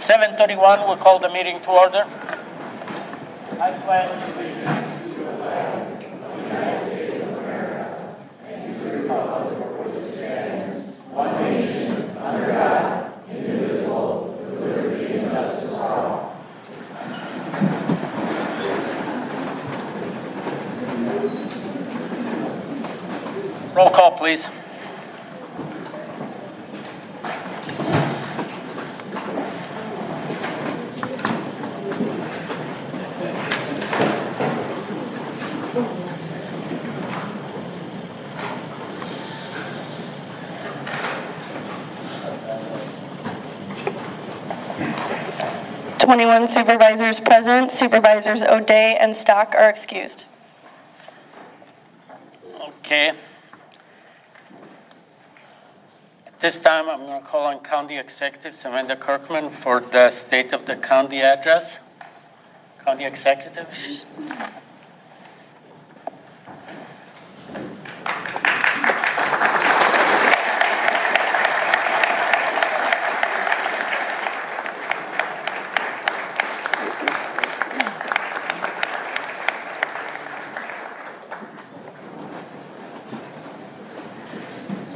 7:31, we'll call the meeting to order. I pledge allegiance to the flag of the United States of America and to the republic for which it stands, one nation, under God, indivisible, with liberty and justice for all. Roll call, please. Supervisors present. Supervisors O'Day and Stock are excused. Okay. At this time, I'm going to call on County Executive Samantha Kerkman for the State of the County address. County Executive.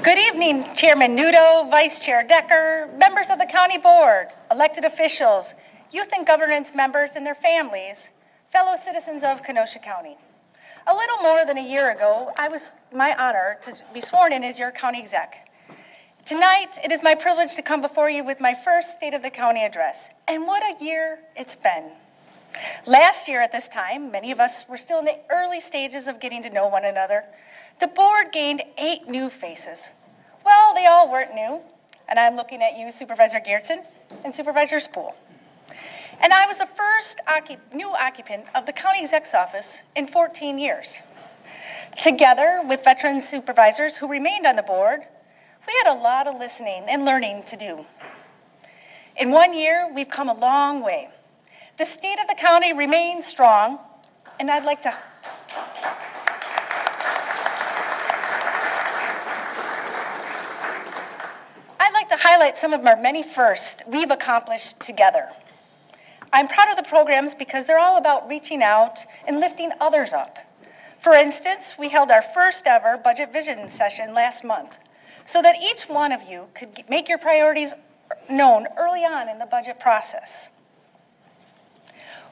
Good evening, Chairman Nudo, Vice Chair Decker, members of the County Board, elected officials, youth and governance members and their families, fellow citizens of Kenosha County. A little more than a year ago, it was my honor to be sworn in as your county exec. Tonight, it is my privilege to come before you with my first State of the County address. And what a year it's been. Last year at this time, many of us were still in the early stages of getting to know one another. The board gained 8 new faces. Well, they all weren't new, and I'm looking at you, Supervisor Geertsen and Supervisor Spool. And I was the first new occupant of the county exec's office in 14 years. Together with veteran supervisors who remained on the board, we had a lot of listening and learning to do. In 1 year, we've come a long way. The state of the county remains strong, and I'd like to highlight some of our many firsts we've accomplished together. I'm proud of the programs because they're all about reaching out and lifting others up. For instance, we held our first ever budget vision session last month so that each one of you could make your priorities known early on in the budget process.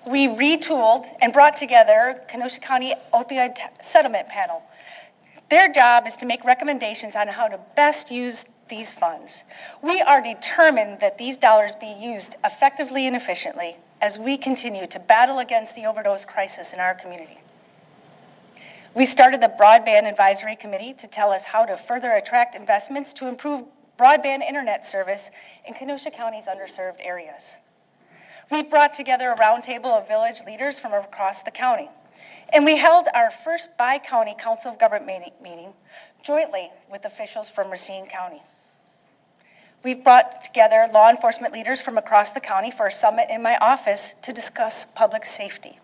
We retooled and brought together Kenosha County Opioid Settlement Panel. Their job is to make recommendations on how to best use these funds. We are determined that these dollars be used effectively and efficiently as we continue to battle against the overdose crisis in our community. We started the Broadband Advisory Committee to tell us how to further attract investments to improve broadband internet service in Kenosha County's underserved areas. We've brought together a roundtable of village leaders from across the county, and we held our first bi-county Council of Government meeting jointly with officials from Racine County. We've brought together law enforcement leaders from across the county for a summit in my office to discuss public safety.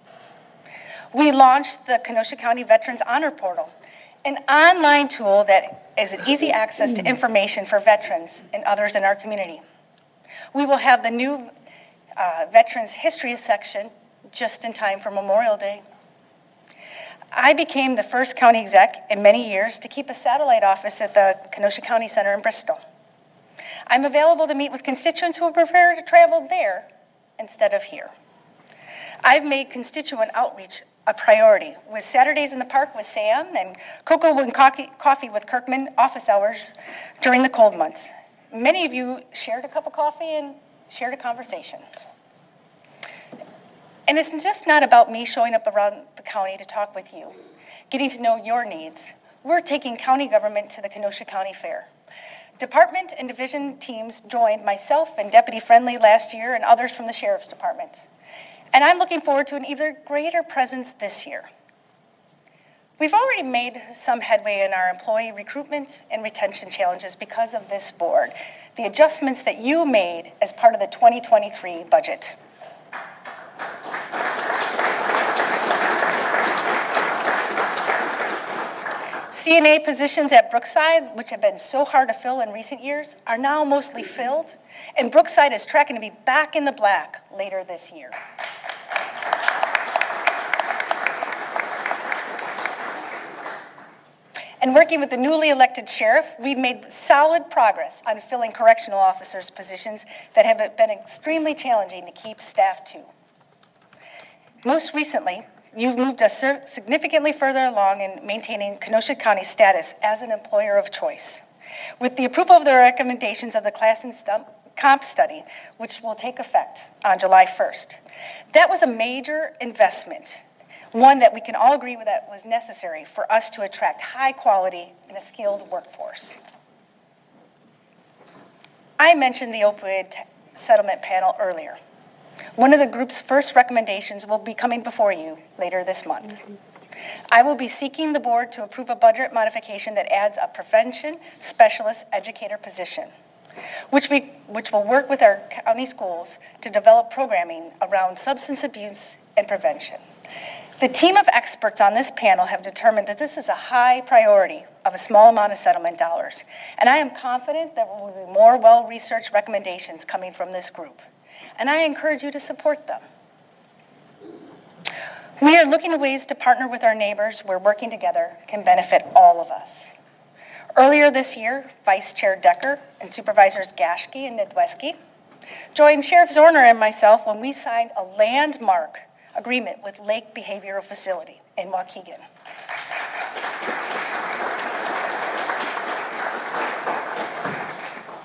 We launched the Kenosha County Veterans Honor Portal, an online tool that is an easy access to information for veterans and others in our community. We will have the new Veterans History section just in time for Memorial Day. I became the first county exec in many years to keep a satellite office at the Kenosha County Center in Bristol. I'm available to meet with constituents who prefer to travel there instead of here. I've made constituent outreach a priority with Saturdays in the Park with Sam and Cocoa and Coffee with Kerkman office hours during the cold months. Many of you shared a cup of coffee and shared a conversation. And it's just not about me showing up around the county to talk with you, getting to know your needs. We're taking county government to the Kenosha County Fair. Department and division teams joined myself and Deputy Friendly last year and others from the Sheriff's Department. And I'm looking forward to an even greater presence this year. We've already made some headway in our employee recruitment and retention challenges because of this board, the adjustments that you made as part of the 2023 budget. CNA positions at Brookside, which have been so hard to fill in recent years, are now mostly filled, and Brookside is tracking to be back in the black later this year. And working with the newly elected sheriff, we've made solid progress on filling correctional officers' positions that have been extremely challenging to keep staff to. Most recently, you've moved us significantly further along in maintaining Kenosha County's status as an employer of choice, with the approval of the recommendations of the class and comp study, which will take effect on July 1st. That was a major investment, one that we can all agree with that was necessary for us to attract high quality and a skilled workforce. I mentioned the opioid settlement panel earlier. One of the group's first recommendations will be coming before you later this month. I will be seeking the board to approve a budget modification that adds a prevention specialist educator position, which will work with our county schools to develop programming around substance abuse and prevention. The team of experts on this panel have determined that this is a high priority of a small amount of settlement dollars, and I am confident there will be more well-researched recommendations coming from this group, and I encourage you to support them. We are looking at ways to partner with our neighbors where working together can benefit all of us. Earlier this year, Vice Chair Decker and Supervisors Gashke and Nedweski joined Sheriff Zorner and myself when we signed a landmark agreement with Lake Behavioral Facility in Waukegan.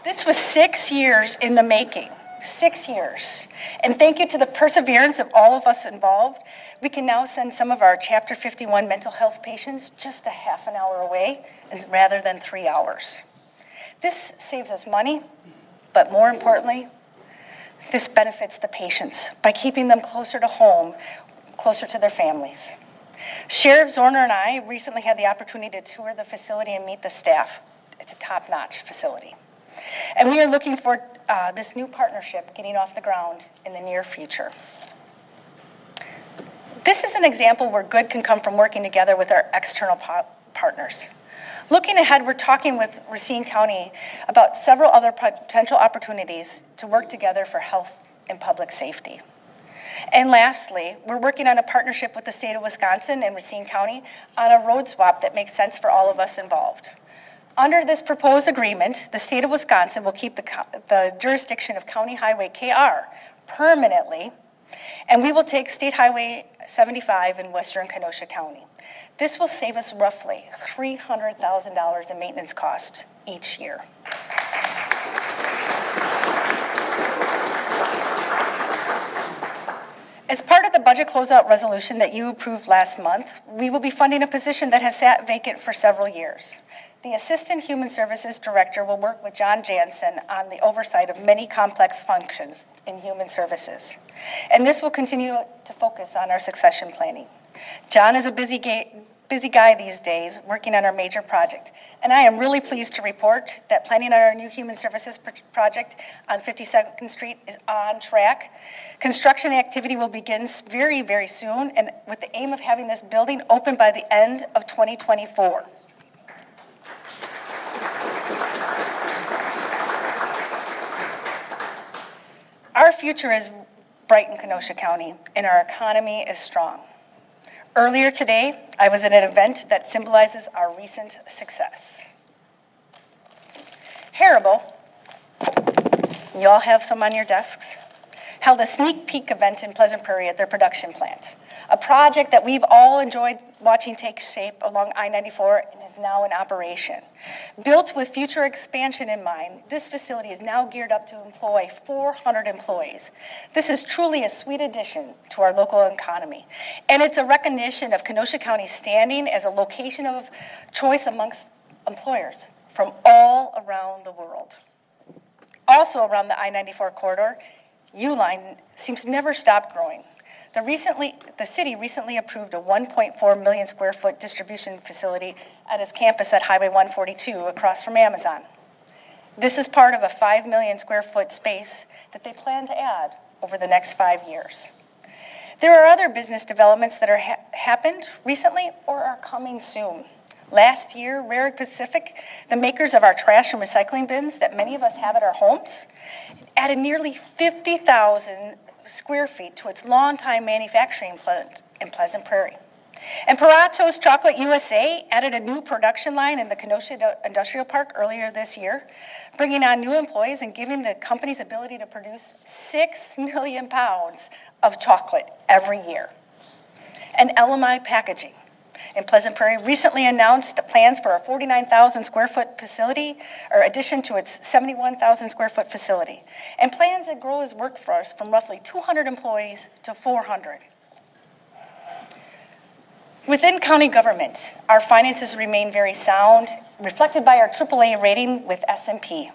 This was 6 years in the making, 6 years. And thank you to the perseverance of all of us involved, we can now send some of our Chapter 51 mental health patients just a half an hour away rather than 3 hours. This saves us money, but more importantly, this benefits the patients by keeping them closer to home, closer to their families. Sheriff Zorner and I recently had the opportunity to tour the facility and meet the staff. It's a top-notch facility. And we are looking for this new partnership getting off the ground in the near future. This is an example where good can come from working together with our external partners. Looking ahead, we're talking with Racine County about several other potential opportunities to work together for health and public safety. And lastly, we're working on a partnership with the state of Wisconsin and Racine County on a road swap that makes sense for all of us involved. Under this proposed agreement, the state of Wisconsin will keep the jurisdiction of County Highway KR permanently, and we will take State Highway 75 in western Kenosha County. This will save us roughly $300,000 in maintenance costs each year. As part of the budget closeout resolution that you approved last month, we will be funding a position that has sat vacant for several years. The Assistant Human Services Director will work with John Jansen on the oversight of many complex functions in human services. And this will continue to focus on our succession planning. John is a busy guy these days working on our major project. And I am really pleased to report that planning on our new human services project on 52nd Street is on track. Construction activity will begin very, very soon, and with the aim of having this building open by the end of 2024. Our future is bright in Kenosha County, and our economy is strong. Earlier today, I was at an event that symbolizes our recent success. Haribo, you all have some on your desks, held a sneak peek event in Pleasant Prairie at their production plant, a project that we've all enjoyed watching take shape along I-94 and is now in operation. Built with future expansion in mind, this facility is now geared up to employ 400 employees. This is truly a sweet addition to our local economy, and it's a recognition of Kenosha County's standing as a location of choice amongst employers from all around the world. Also around the I-94 corridor, U-Line seems to never stop growing. The city recently approved a 1.4 million square foot distribution facility at its campus at Highway 142 across from Amazon. This is part of a 5 million square foot space that they plan to add over the next 5 years. There are other business developments that are happened recently or are coming soon. Last year, Rarick Pacific, the makers of our trash and recycling bins that many of us have at our homes, added nearly 50,000 square feet to its longtime manufacturing plant in Pleasant Prairie. And Parato's Chocolate USA added a new production line in the Kenosha Industrial Park earlier this year, bringing on new employees and giving the company's ability to produce 6 million pounds of chocolate every year. And LMI Packaging in Pleasant Prairie recently announced the plans for a 49,000 square foot facility, or addition to its 71,000 square foot facility, and plans to grow its workforce from roughly 200 employees to 400. Within county government, our finances remain very sound, reflected by our AAA rating with S&P.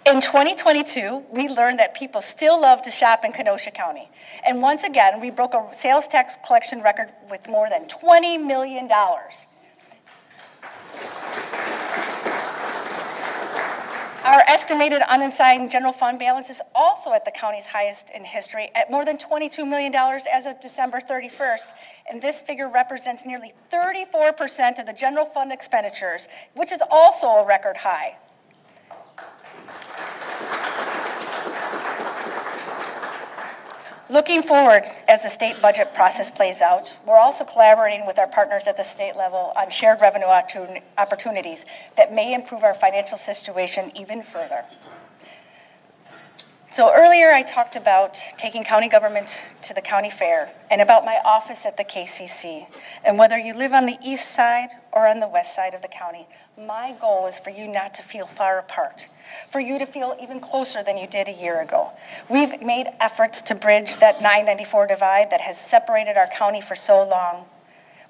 In 2022, we learned that people still love to shop in Kenosha County. And once again, we broke a sales tax collection record with more than $20 million. Our estimated unassigned general fund balance is also at the county's highest in history at more than $22 million as of December 31st. And this figure represents nearly 34% of the general fund expenditures, which is also a record high. Looking forward as the state budget process plays out, we're also collaborating with our partners at the state level on shared revenue opportunities that may improve our financial situation even further. So earlier I talked about taking county government to the county fair and about my office at the KCC. And whether you live on the east side or on the west side of the county, my goal is for you not to feel far apart, for you to feel even closer than you did a year ago. We've made efforts to bridge that 994 divide that has separated our county for so long.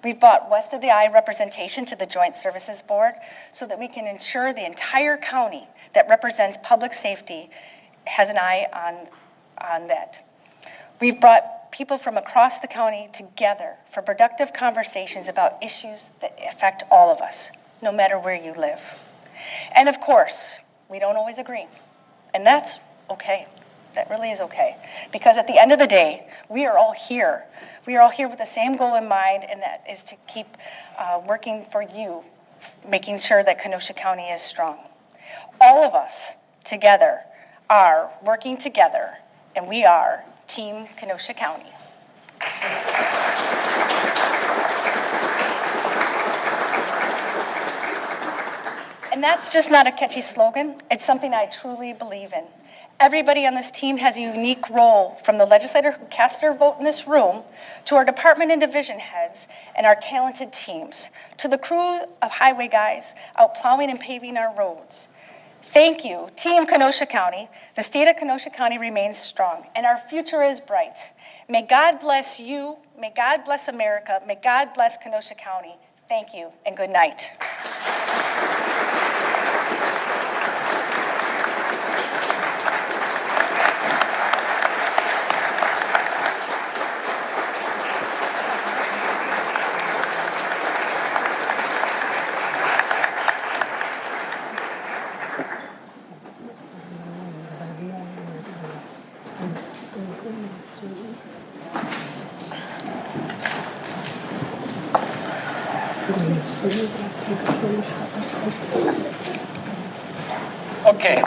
We've brought west of the eye representation to the Joint Services Board so that we can ensure the entire county that represents public safety has an eye on that. We've brought people from across the county together for productive conversations about issues that affect all of us, no matter where you live. And of course, we don't always agree. And that's okay. That really is okay. Because at the end of the day, we are all here. We are all here with the same goal in mind, and that is to keep working for you, making sure that Kenosha County is strong. All of us together are working together, and we are Team Kenosha County. And that's just not a catchy slogan. It's something I truly believe in. Everybody on this team has a unique role, from the legislator who cast their vote in this room, to our department and division heads and our talented teams, to the crew of highway guys out plowing and paving our roads. Thank you, Team Kenosha County. The state of Kenosha County remains strong, and our future is bright. May God bless you. May God bless America. May God bless Kenosha County. Thank you, and good night. Okay.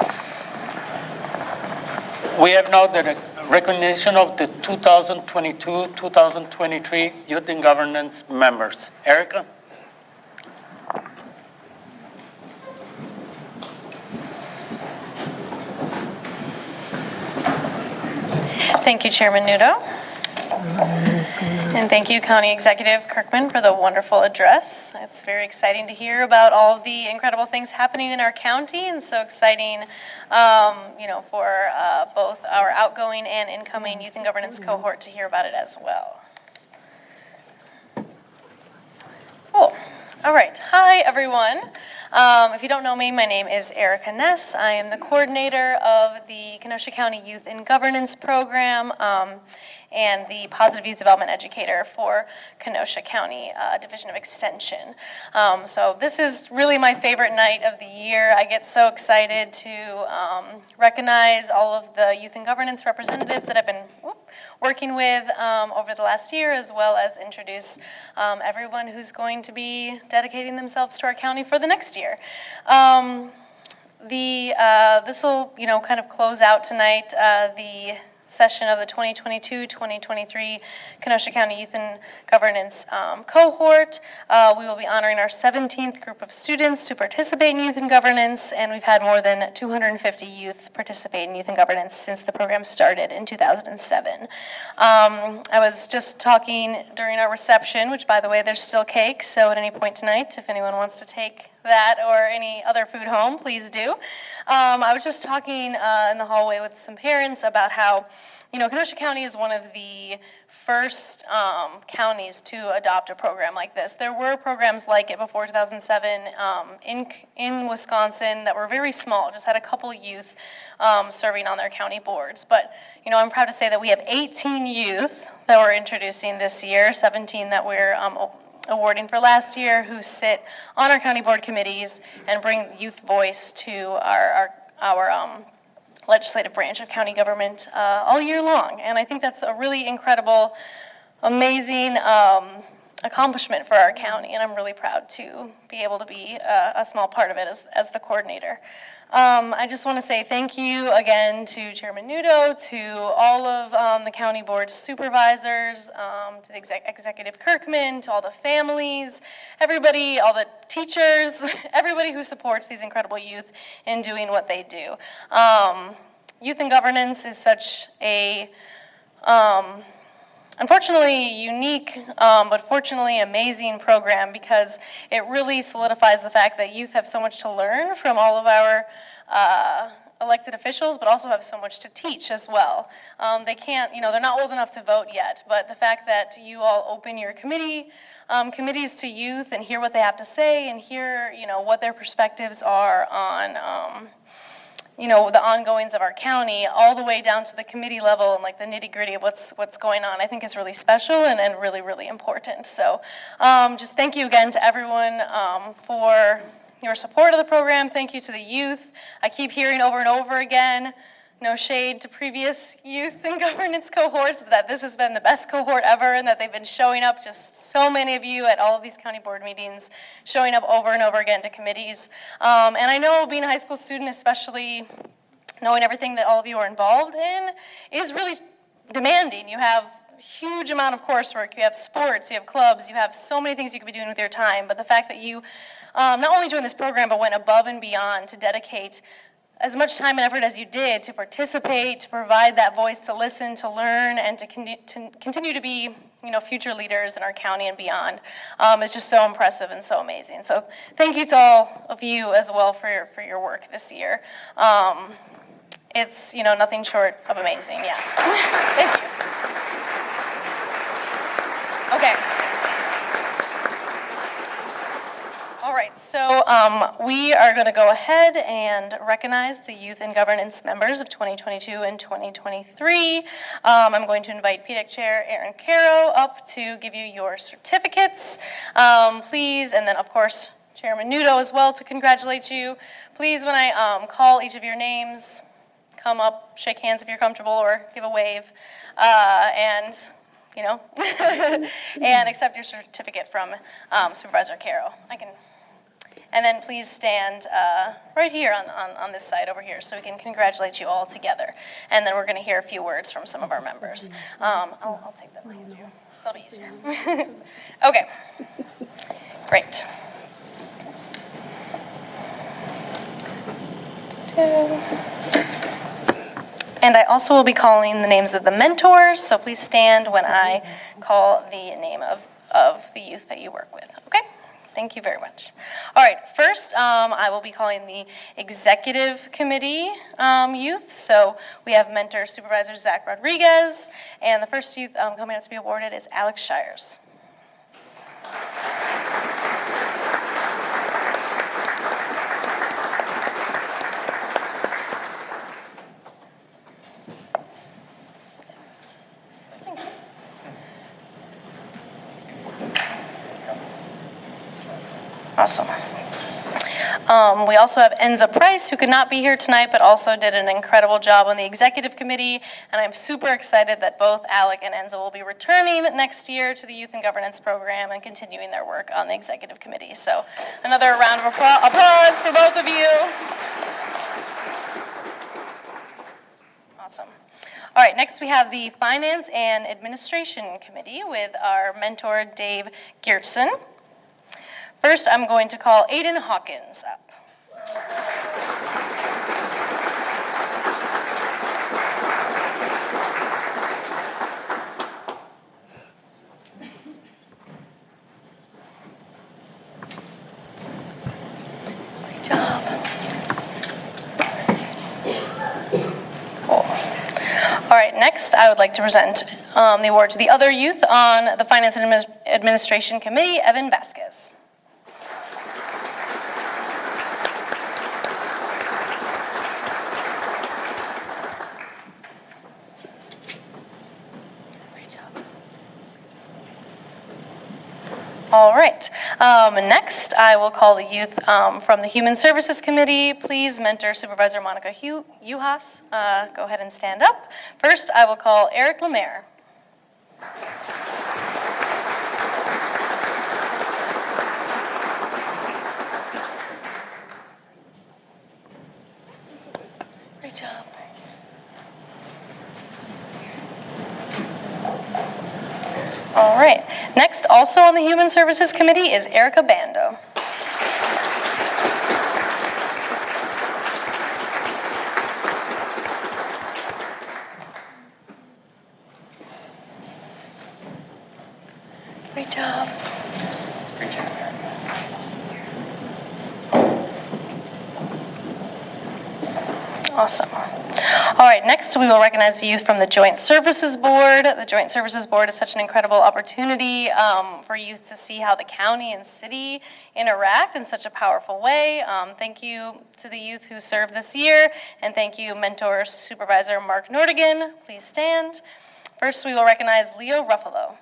We have now the recognition of the 2022-2023 Youth and Governance members. Erica? Thank you, Chairman Nudo. And thank you, County Executive Kerkman, for the wonderful address. It's very exciting to hear about all of the incredible things happening in our county, and so exciting, for both our outgoing and incoming youth and governance cohort to hear about it as well. Cool. All right. Hi, everyone. If you don't know me, my name is Erica Ness. I am the coordinator of the Kenosha County Youth in Governance program and the Positive Youth Development Educator for Kenosha County Division of Extension. So this is really my favorite night of the year. I get so excited to recognize all of the youth in governance representatives that I've been working with over the last year, as well as introduce everyone who's going to be dedicating themselves to our county for the next year. This will, kind of close out tonight the session of the 2022-2023 Kenosha County Youth and Governance cohort. We will be honoring our 17th group of students to participate in Youth and Governance, and we've had more than 250 youth participate in Youth and Governance since the program started in 2007. I was just talking during our reception, which, by the way, there's still cake, so at any point tonight, if anyone wants to take that or any other food home, please do. I was just talking in the hallway with some parents about how, Kenosha County is one of the first counties to adopt a program like this. There were programs like it before 2007 in Wisconsin that were very small, just had a couple youth serving on their county boards. But, I'm proud to say that we have 18 youth that we're introducing this year, 17 that we're awarding for last year, who sit on our county board committees and bring youth voice to our legislative branch of county government all year long. And I think that's a really incredible, amazing accomplishment for our county, and I'm really proud to be able to be a small part of it as the coordinator. I just want to say thank you again to Chairman Nudo, to all of the county board supervisors, to the executive Kerkman, to all the families, everybody, all the teachers, everybody who supports these incredible youth in doing what they do. Youth in Governance is such a unfortunately unique, but fortunately amazing program, because it really solidifies the fact that youth have so much to learn from all of our elected officials, but also have so much to teach as well. They can't, they're not old enough to vote yet, but the fact that you all open your committees to youth and hear what they have to say and hear, what their perspectives are on the ongoings of our county, all the way down to the committee level and like the nitty-gritty of what's going on, I think is really special and really, really important. So just thank you again to everyone for your support of the program. Thank you to the youth. I keep hearing over and over again, no shade to previous youth and governance cohorts, but that this has been the best cohort ever, and that they've been showing up, just so many of you at all of these county board meetings, showing up over and over again to committees. And I know being a high school student, especially knowing everything that all of you are involved in, is really demanding. You have a huge amount of coursework, you have sports, you have clubs, you have so many things you could be doing with your time, but the fact that you not only joined this program, but went above and beyond to dedicate as much time and effort as you did to participate, to provide that voice, to listen, to learn, and to continue to be, future leaders in our county and beyond, is just so impressive and so amazing. So thank you to all of you as well for your work this year. It's, nothing short of amazing. Yeah. Thank you. Okay. All right, so we are going to go ahead and recognize the Youth and Governance members of 2022 and 2023. I'm going to invite PDEC Chair Aaron Caro up to give you your certificates, please, and then, of course, Chairman Nudo as well to congratulate you. Please, when I call each of your names, come up, shake hands if you're comfortable, or give a wave, and and accept your certificate from Supervisor Caro. And then please stand right here on this side over here so we can congratulate you all together. And then we're going to hear a few words from some of our members. I'll take that behind you. That'll be easier. Okay. Great. And I also will be calling the names of the mentors, so please stand when I call the name of the youth that you work with, okay? Thank you very much. All right, first I will be calling the Executive Committee youth. So we have Mentor Supervisor Zach Rodriguez, and the first youth coming up to be awarded is Alex Shires. Awesome. We also have Enza Price, who could not be here tonight, but also did an incredible job on the executive committee. And I'm super excited that both Alec and Enza will be returning next year to the Youth and Governance program and continuing their work on the executive committee. So another round of applause for both of you. Awesome. All right, next we have the Finance and Administration Committee with our mentor, Dave Geertsen. First, I'm going to call Aiden Hawkins up. Great job. Cool. All right, next I would like to present the award to the other youth on the Finance and Administration Committee, Evan Vasquez. All right. Next, I will call the youth from the Human Services Committee. Please mentor Supervisor Monica Uhas. Go ahead and stand up. First, I will call Eric Lemaire. Great job. All right. Next, also on the Human Services Committee is Erica Bando. Great job. Great job, Eric. Awesome. All right, next we will recognize the youth from the Joint Services Board. The Joint Services Board is such an incredible opportunity for youth to see how the county and city interact in such a powerful way. Thank you to the youth who served this year, and thank you, Mentor Supervisor Mark Nordigan. Please stand. First, we will recognize Leo Ruffalo.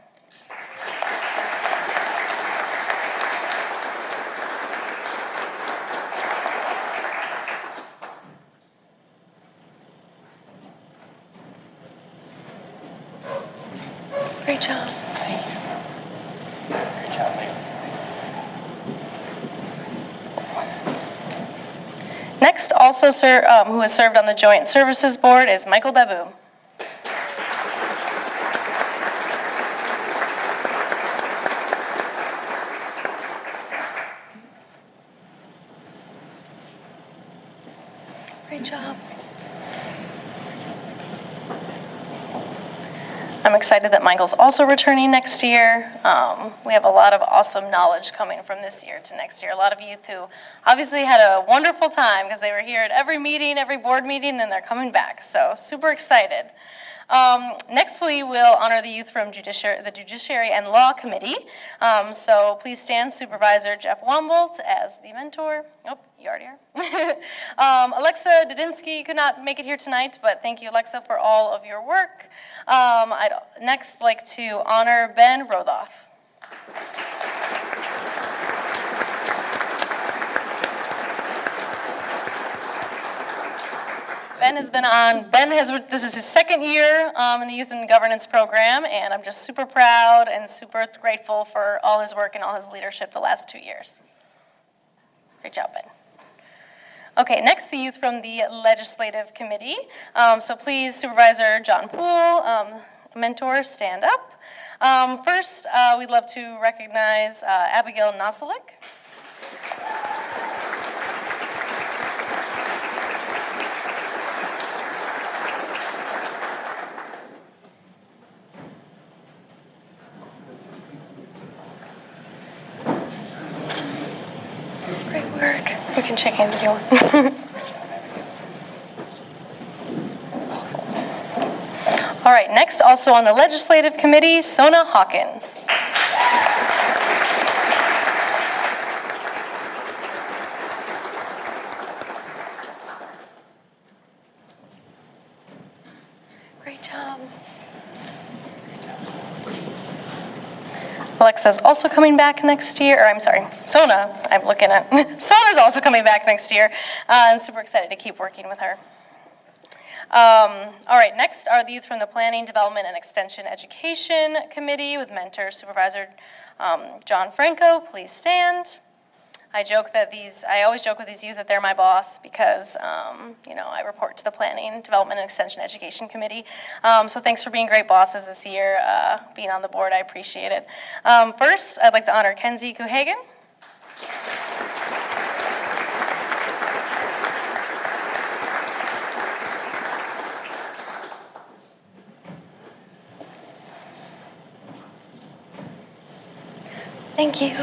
Great job. Thank you. Great job, Leo. Next, also who has served on the Joint Services Board is Michael Babu. Great job. I'm excited that Michael's also returning next year. We have a lot of awesome knowledge coming from this year to next year. A lot of youth who obviously had a wonderful time because they were here at every meeting, every board meeting, and they're coming back. So super excited. Next, we will honor the youth from the Judiciary and Law Committee. So please stand, Supervisor Jeff Wombolt as the mentor. Oh, you already are. Alexa Dudinsky could not make it here tonight, but thank you, Alexa, for all of your work. I'd next like to honor Ben Rothoff. This is his second year in the Youth and Governance program, and I'm just super proud and super grateful for all his work and all his leadership the last 2 years. Great job, Ben. Okay, next, the youth from the Legislative Committee. So please, Supervisor John Poole, mentor, stand up. First, we'd love to recognize Abigail Nosalik. Great work. We can shake hands if you want. All right, next, also on the Legislative Committee, Sona Hawkins. Great job. Alexa's also coming back next year, or I'm sorry, Sona, I'm looking at, Sona's also coming back next year. I'm super excited to keep working with her. All right, next are the youth from the Planning, Development, and Extension Education Committee with Mentor Supervisor John Franco. Please stand. I always joke with these youth that they're my boss because, I report to the Planning, Development, and Extension Education Committee. So thanks for being great bosses this year, being on the board. I appreciate it. First, I'd like to honor Kenzie Kuhagen. Thank you.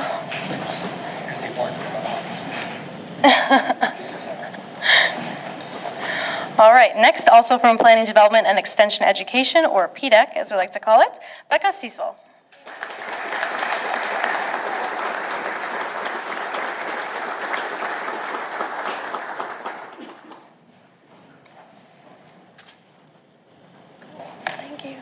All right, next, also from Planning, Development, and Extension Education, or PDEC, as we like to call it, Becca Cecil. Thank you.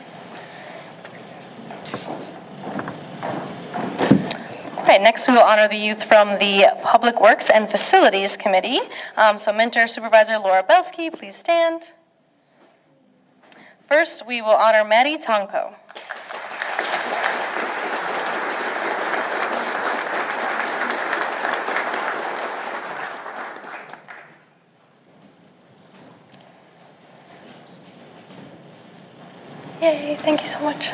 All right, next we will honor the youth from the Public Works and Facilities Committee. So Mentor Supervisor Laura Belsky, please stand. First, we will honor Maddie Tonko. Yay, thank you so much.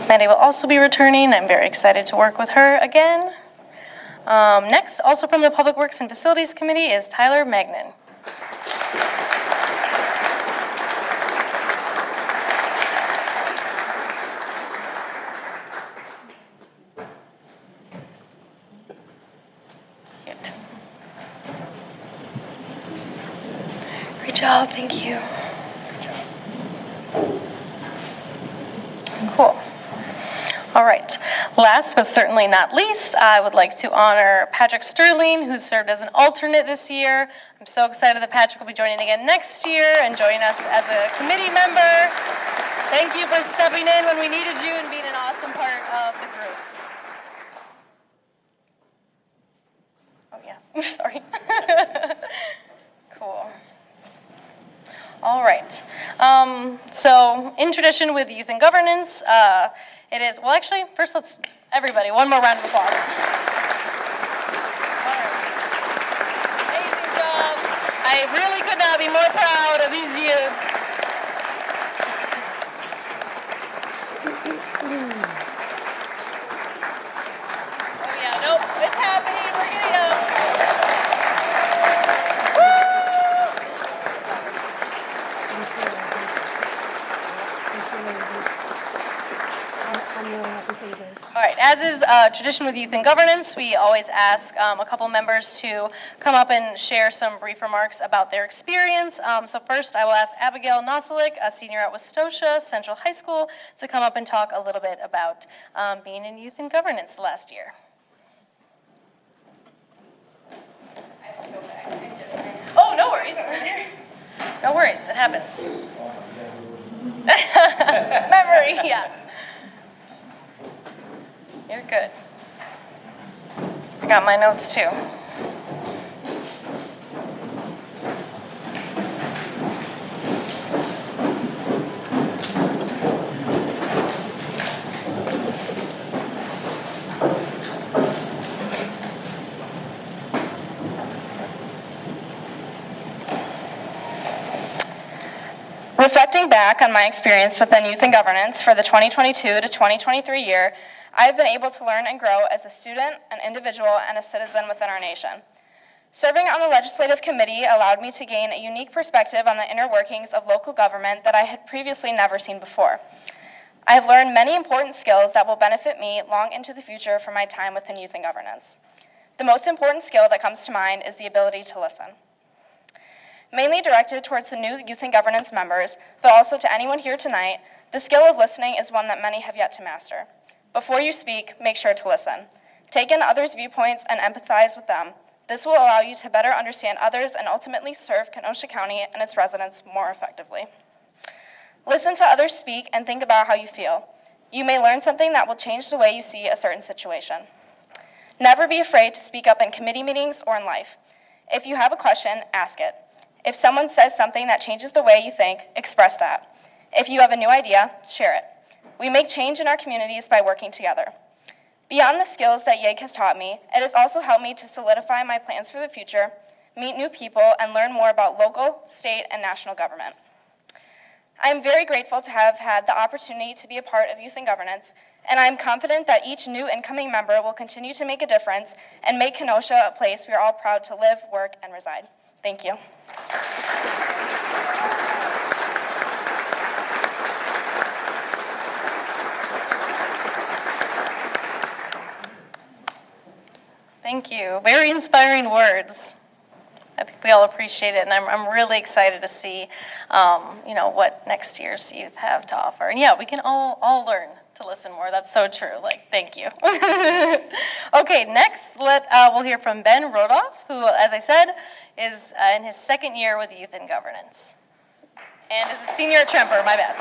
Maddie will also be returning. I'm very excited to work with her again. Next, also from the Public Works and Facilities Committee, is Tyler Magnan. Cute. Great job, thank you. Cool. All right. Last but certainly not least, I would like to honor Patrick Sterling, who served as an alternate this year. I'm so excited that Patrick will be joining again next year and joining us as a committee member. Thank you for stepping in when we needed you and being an awesome part of the group. Oh, yeah. Sorry. Cool. All right. So in tradition with youth and governance, it is, well, actually, first let's, everybody, one more round of applause. All right. Amazing job. I really could not be more proud of these youth. Oh, yeah, nope, it's happening. We're getting up. All right, as is tradition with youth and governance, we always ask a couple members to come up and share some brief remarks about their experience. So first, I will ask Abigail Nosalik, a senior at Westosha Central High School, to come up and talk a little bit about being in youth and governance last year. Oh, no worries. No worries, it happens. Memory, yeah. You're good. I got my notes too. Reflecting back on my experience within youth and governance for the 2022 to 2023 year, I have been able to learn and grow as a student, an individual, and a citizen within our nation. Serving on the legislative committee allowed me to gain a unique perspective on the inner workings of local government that I had previously never seen before. I have learned many important skills that will benefit me long into the future for my time within youth and governance. The most important skill that comes to mind is the ability to listen. Mainly directed towards the new youth and governance members, but also to anyone here tonight, the skill of listening is one that many have yet to master. Before you speak, make sure to listen. Take in others' viewpoints and empathize with them. This will allow you to better understand others and ultimately serve Kenosha County and its residents more effectively. Listen to others speak and think about how you feel. You may learn something that will change the way you see a certain situation. Never be afraid to speak up in committee meetings or in life. If you have a question, ask it. If someone says something that changes the way you think, express that. If you have a new idea, share it. We make change in our communities by working together. Beyond the skills that YEG has taught me, it has also helped me to solidify my plans for the future, meet new people, and learn more about local, state, and national government. I am very grateful to have had the opportunity to be a part of youth and governance, and I am confident that each new incoming member will continue to make a difference and make Kenosha a place we are all proud to live, work, and reside. Thank you. Thank you. Very inspiring words. I think we all appreciate it, and I'm really excited to see, what next year's youth have to offer. And yeah, we can all learn to listen more. That's so true. Thank you. Okay, next we'll hear from Ben Rodoff, who, as I said, is in his second year with Youth in Governance, and is a senior at Tremper. My bad.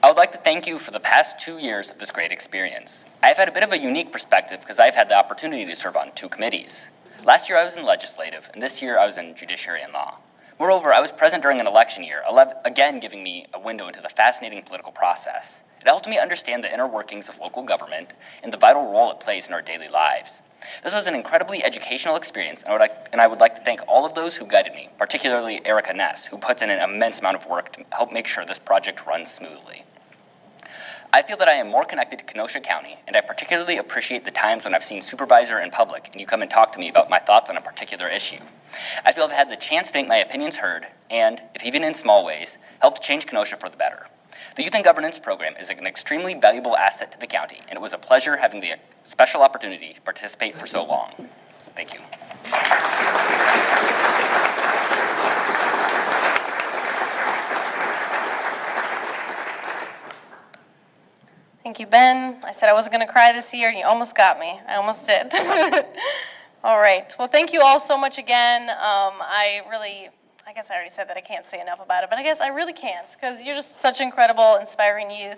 I would like to thank you for the past 2 years of this great experience. I've had a bit of a unique perspective because I've had the opportunity to serve on 2 committees. Last year I was in legislative, and this year I was in judiciary and law. Moreover, I was present during an election year, again giving me a window into the fascinating political process. It helped me understand the inner workings of local government and the vital role it plays in our daily lives. This was an incredibly educational experience, and I would like to thank all of those who guided me, particularly Erica Ness, who puts in an immense amount of work to help make sure this project runs smoothly. I feel that I am more connected to Kenosha County, and I particularly appreciate the times when I've seen Supervisor in public and you come and talk to me about my thoughts on a particular issue. I feel I've had the chance to make my opinions heard and, if even in small ways, help to change Kenosha for the better. The Youth in Governance program is an extremely valuable asset to the county, and it was a pleasure having the special opportunity to participate for so long. Thank you. Thank you, Ben. I said I wasn't going to cry this year, and you almost got me. I almost did. All right. Well, thank you all so much again. I guess I already said that I can't say enough about it, but I guess I really can't, because you're just such incredible, inspiring youth.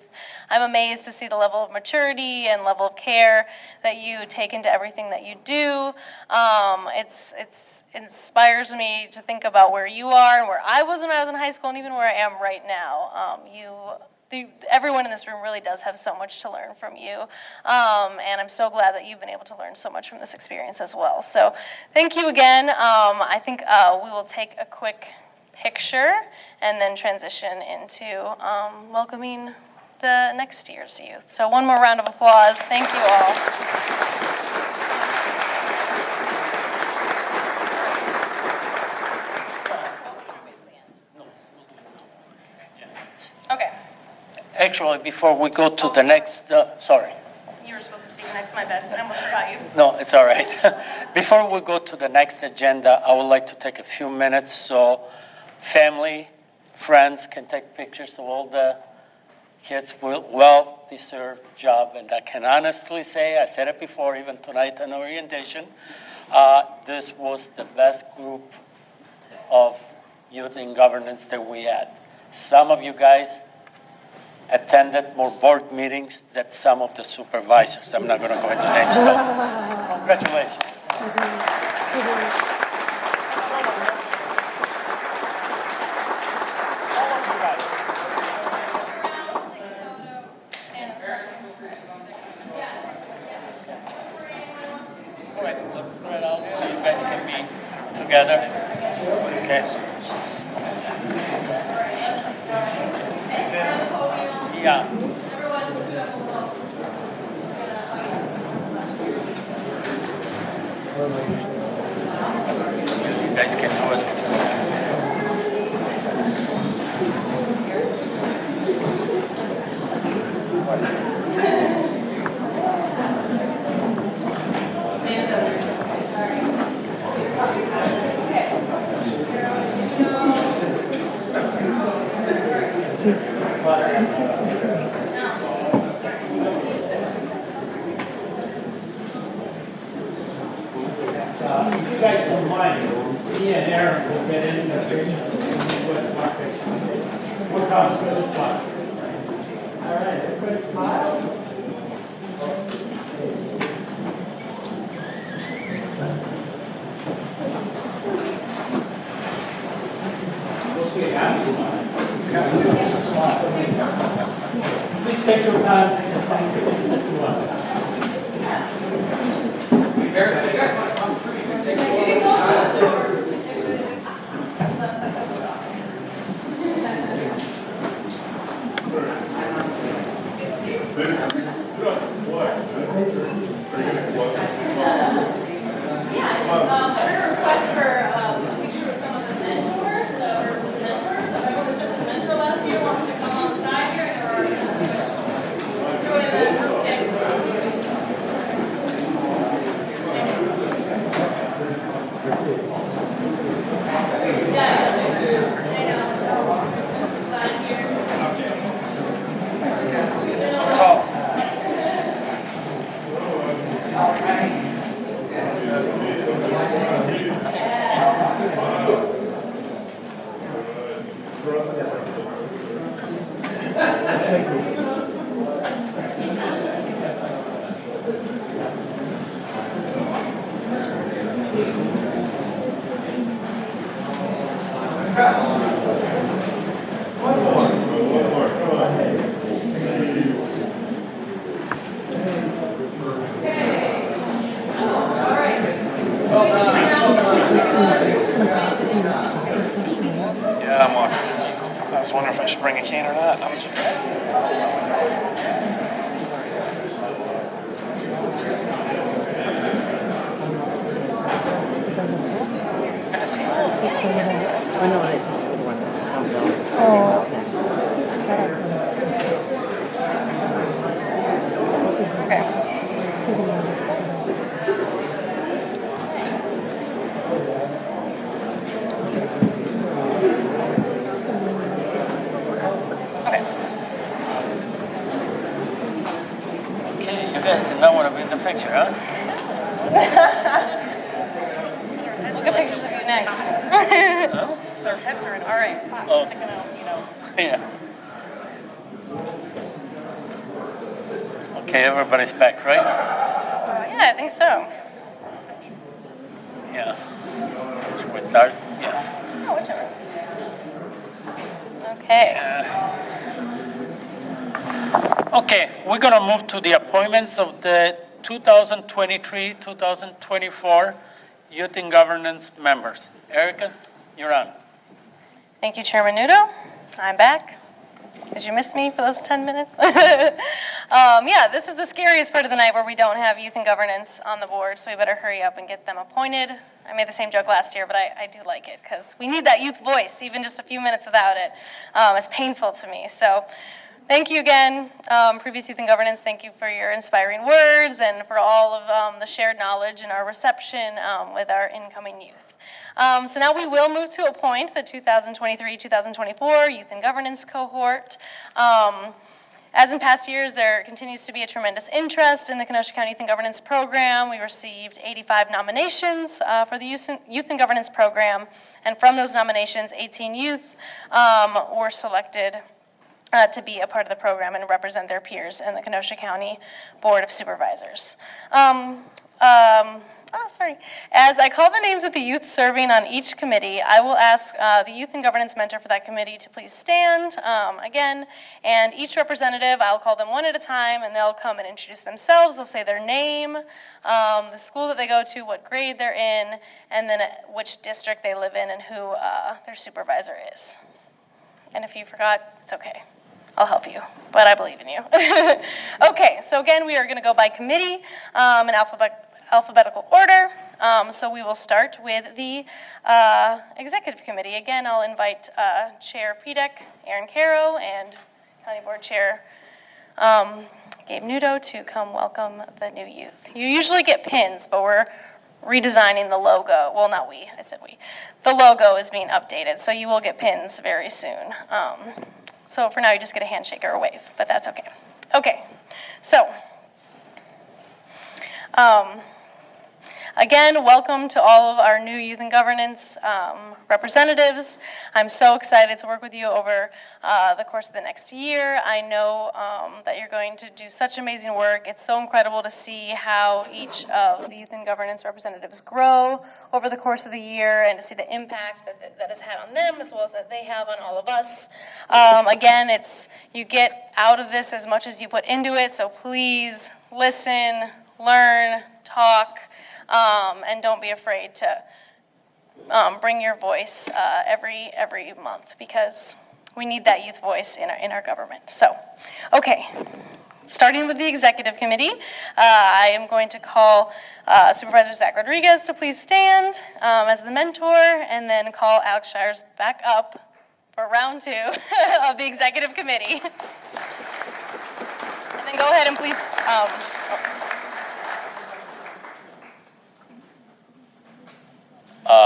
I'm amazed to see the level of maturity and level of care that you take into everything that you do. It inspires me to think about where you are and where I was when I was in high school, and even where I am right now. Everyone in this room really does have so much to learn from you, and I'm so glad that you've been able to learn so much from this experience as well. So thank you again. I think we will take a quick picture and then transition into welcoming the next year's youth. So one more round of applause. Thank you all. Okay. Actually, before we go to the next, sorry. You were supposed to speak next, my bad. I almost forgot you. No, it's all right. Before we go to the next agenda, I would like to take a few minutes so family, friends can take pictures of all the kids. Well-deserved job, and I can honestly say, I said it before, even tonight in orientation, this was the best group of youth in governance that we had. Some of you guys attended more board meetings than some of the supervisors. I'm not going to go into names though. Congratulations. All right, let's spread out so you guys can be together. Okay. Yeah. You guys can do it. He and Aaron will get in the picture. We'll come for the spot. All right, everybody smile. Please take your time to thank you to us. I heard a request for a picture with some of the mentors, or with the mentors. So everyone who served as a mentor last year wants to come on the side here, and they're already going to do it in a group pic. Side here. Tall. Yeah, I'm on. I was wondering if I should bring a can or not. He's the little. I know that he's the one that just don't know. Oh, he's better next district. Supervisor. He's a man supervisor. So when he's Okay, you guys did not want to be in the picture, huh? Look at pictures of you next. Their heads are in all right spots. Oh. Sticking out, you know. Yeah. Okay, everybody's back, right? Yeah, I think so. Yeah. Should we start? Yeah. Oh, whichever. Okay. Okay, we're going to move to the appointments of the 2023-2024 Youth in Governance members. Erica, you're on. Thank you, Chairman Nudo. I'm back. Did you miss me for those 10 minutes? Yeah, this is the scariest part of the night where we don't have youth and governance on the board, so we better hurry up and get them appointed. I made the same joke last year, but I do like it because we need that youth voice, even just a few minutes without it. It's painful to me. So thank you again, previous youth and governance. Thank you for your inspiring words and for all of the shared knowledge and our reception with our incoming youth. So now we will move to appoint the 2023-2024 Youth and Governance cohort. As in past years, there continues to be a tremendous interest in the Kenosha County Youth and Governance program. We received 85 nominations for the Youth and Governance program, and from those nominations, 18 youth were selected to be a part of the program and represent their peers in the Kenosha County Board of Supervisors. As I call the names of the youth serving on each committee, I will ask the Youth and Governance mentor for that committee to please stand again. And each representative, I'll call them one at a time, and they'll come and introduce themselves. They'll say their name, the school that they go to, what grade they're in, and then which district they live in and who their supervisor is. And if you forgot, it's okay. I'll help you, but I believe in you. Okay, so again, we are going to go by committee in alphabetical order. So we will start with the Executive Committee. Again, I'll invite Chair Pedek, Aaron Caro, and County Board Chair Gabe Nudo to come welcome the new youth. You usually get pins, but we're redesigning the logo. Well, not we, I said we. The logo is being updated, so you will get pins very soon. So for now, you just get a handshake or a wave, but that's okay. Okay, so again, welcome to all of our new youth and governance representatives. I'm so excited to work with you over the course of the next year. I know that you're going to do such amazing work. It's so incredible to see how each of the youth and governance representatives grow over the course of the year and to see the impact that has had on them as well as that they have on all of us. Again, you get out of this as much as you put into it, so please listen, learn, talk, and don't be afraid to bring your voice every month, because we need that youth voice in our government. So, okay, starting with the executive committee, I am going to call Supervisor Zach Rodriguez to please stand as the mentor, and then call Alex Shires back up for round 2 of the executive committee. And then go ahead and please.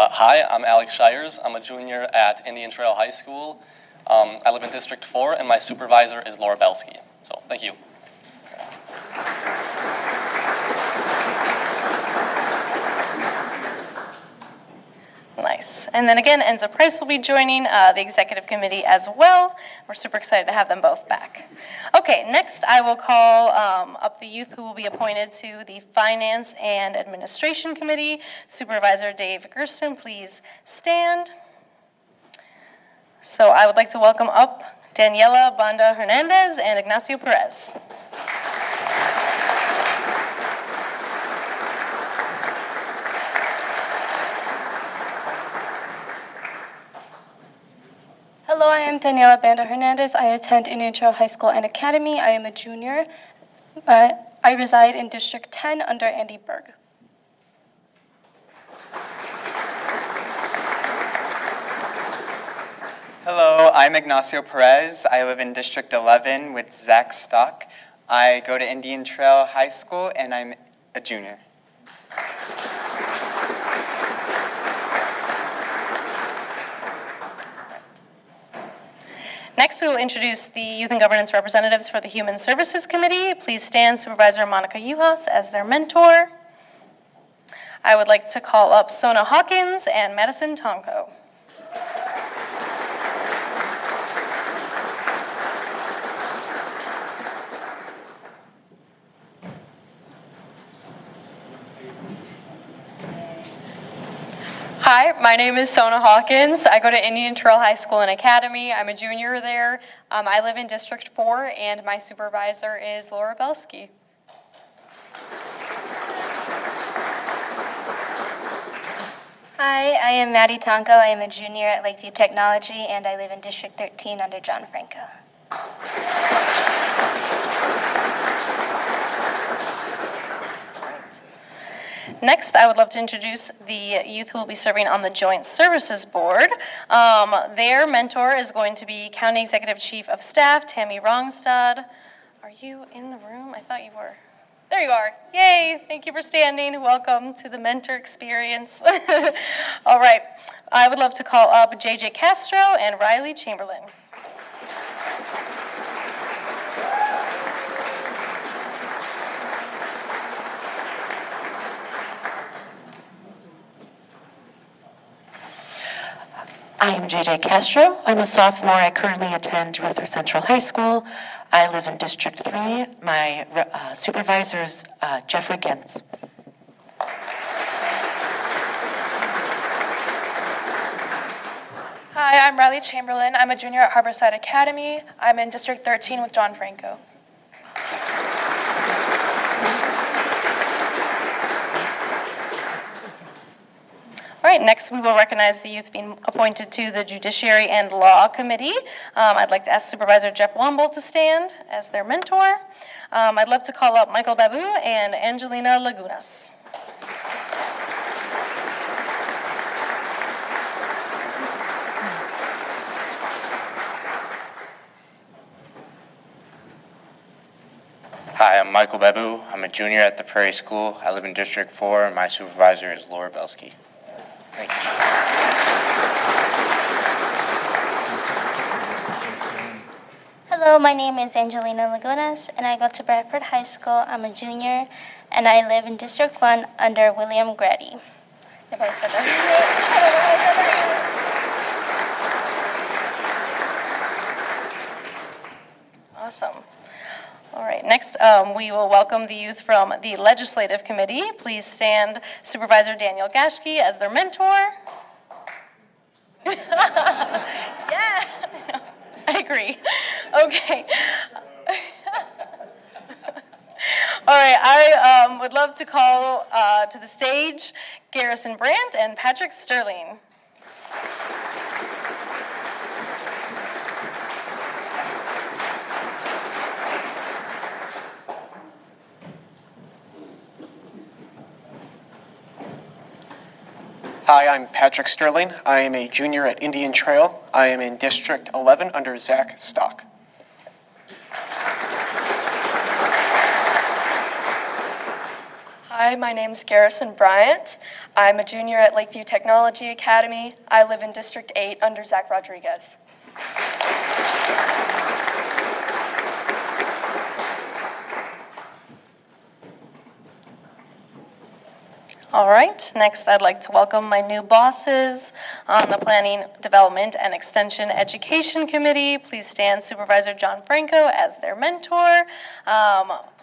Hi, I'm Alex Shires. I'm a junior at Indian Trail High School. I live in District 4, and my supervisor is Laura Belsky. So, thank you. Nice. And then again, Enza Price will be joining the executive committee as well. We're super excited to have them both back. Okay, next I will call up the youth who will be appointed to the Finance and Administration Committee. Supervisor Dave Gersten, please stand. So I would like to welcome up Daniela Banda Hernandez and Ignacio Perez. Hello, I am Daniela Banda Hernandez. I attend Indian Trail High School and Academy. I am a junior. I reside in District 10 under Andy Berg. Hello, I'm Ignacio Perez. I live in District 11 with Zach Stock. I go to Indian Trail High School and I'm a junior. Next, we will introduce the Youth and Governance representatives for the Human Services Committee. Please stand Supervisor Monica Uhas as their mentor. I would like to call up Sona Hawkins and Madison Tonko. Hi, my name is Sona Hawkins. I go to Indian Trail High School and Academy. I'm a junior there. I live in District 4, and my supervisor is Laura Belsky. Hi, I am Maddie Tonko. I am a junior at Lakeview Technology, and I live in District 13 under John Franco. Next, I would love to introduce the youth who will be serving on the Joint Services Board. Their mentor is going to be County Executive Chief of Staff, Tammy Rongstad. Are you in the room? I thought you were. There you are. Yay, thank you for standing. Welcome to the mentor experience. All right, I would love to call up JJ Castro and Riley Chamberlain. I am JJ Castro. I'm a sophomore. I currently attend Ruther Central High School. I live in District 3. My supervisor is Jeffrey Gens. Hi, I'm Riley Chamberlain. I'm a junior at Harborside Academy. I'm in District 13 with John Franco. All right, next we will recognize the youth being appointed to the Judiciary and Law Committee. I'd like to ask Supervisor Jeff Womble to stand as their mentor. I'd love to call up Michael Babu and Angelina Lagunas. Hi, I'm Michael Babu. I'm a junior at the Prairie School. I live in District 4. My supervisor is Laura Belsky. Thank you. Hello, Hello, my name is Angelina Lagunas, and I go to Bradford High School. I'm a junior, and I live in District 1 under William Grady. If I said that. Awesome. All right, next we will welcome the youth from the Legislative Committee. Please stand Supervisor Daniel Gashke as their mentor. Yeah, I agree. Okay. All right, I would love to call to the stage Garrison Brandt and Patrick Sterling. Hi, I'm Patrick Sterling. I am a junior at Indian Trail. I am in District 11 under Zach Stock. Hi, my name is Garrison Bryant. I'm a junior at Lakeview Technology Academy. I live in District 8 under Zach Rodriguez. All right, next I'd like to welcome my new bosses on the Planning, Development, and Extension Education Committee. Please stand Supervisor John Franco as their mentor.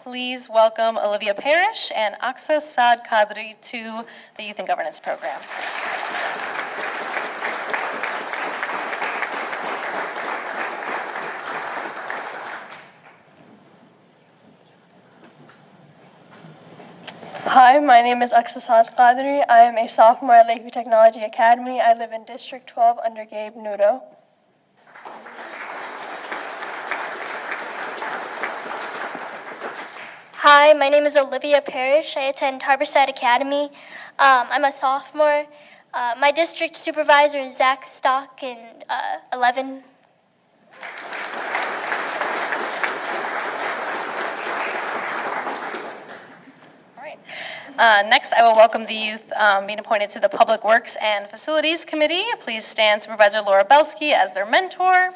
Please welcome Olivia Parrish and Aksa Saad Kadri to the Youth and Governance Program. Hi, my name is Aksasad Qadri. I am a sophomore at Lakeview Technology Academy. I live in District 12 under Gabe Nudo. Hi, my name is Olivia Parrish. I attend Harborside Academy. I'm a sophomore. My district supervisor is Zach Stock in 11. Next, I will welcome the youth being appointed to the Public Works and Facilities Committee. Please stand Supervisor Laura Belsky as their mentor.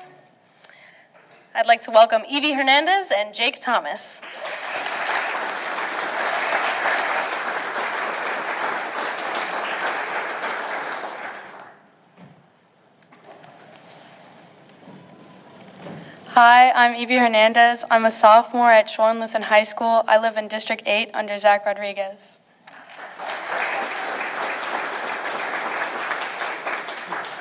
I'd like to welcome Evie Hernandez and Jake Thomas. Hi, I'm Evie Hernandez. I'm a sophomore at Shoreland Lutheran High School. I live in District 8 under Zach Rodriguez.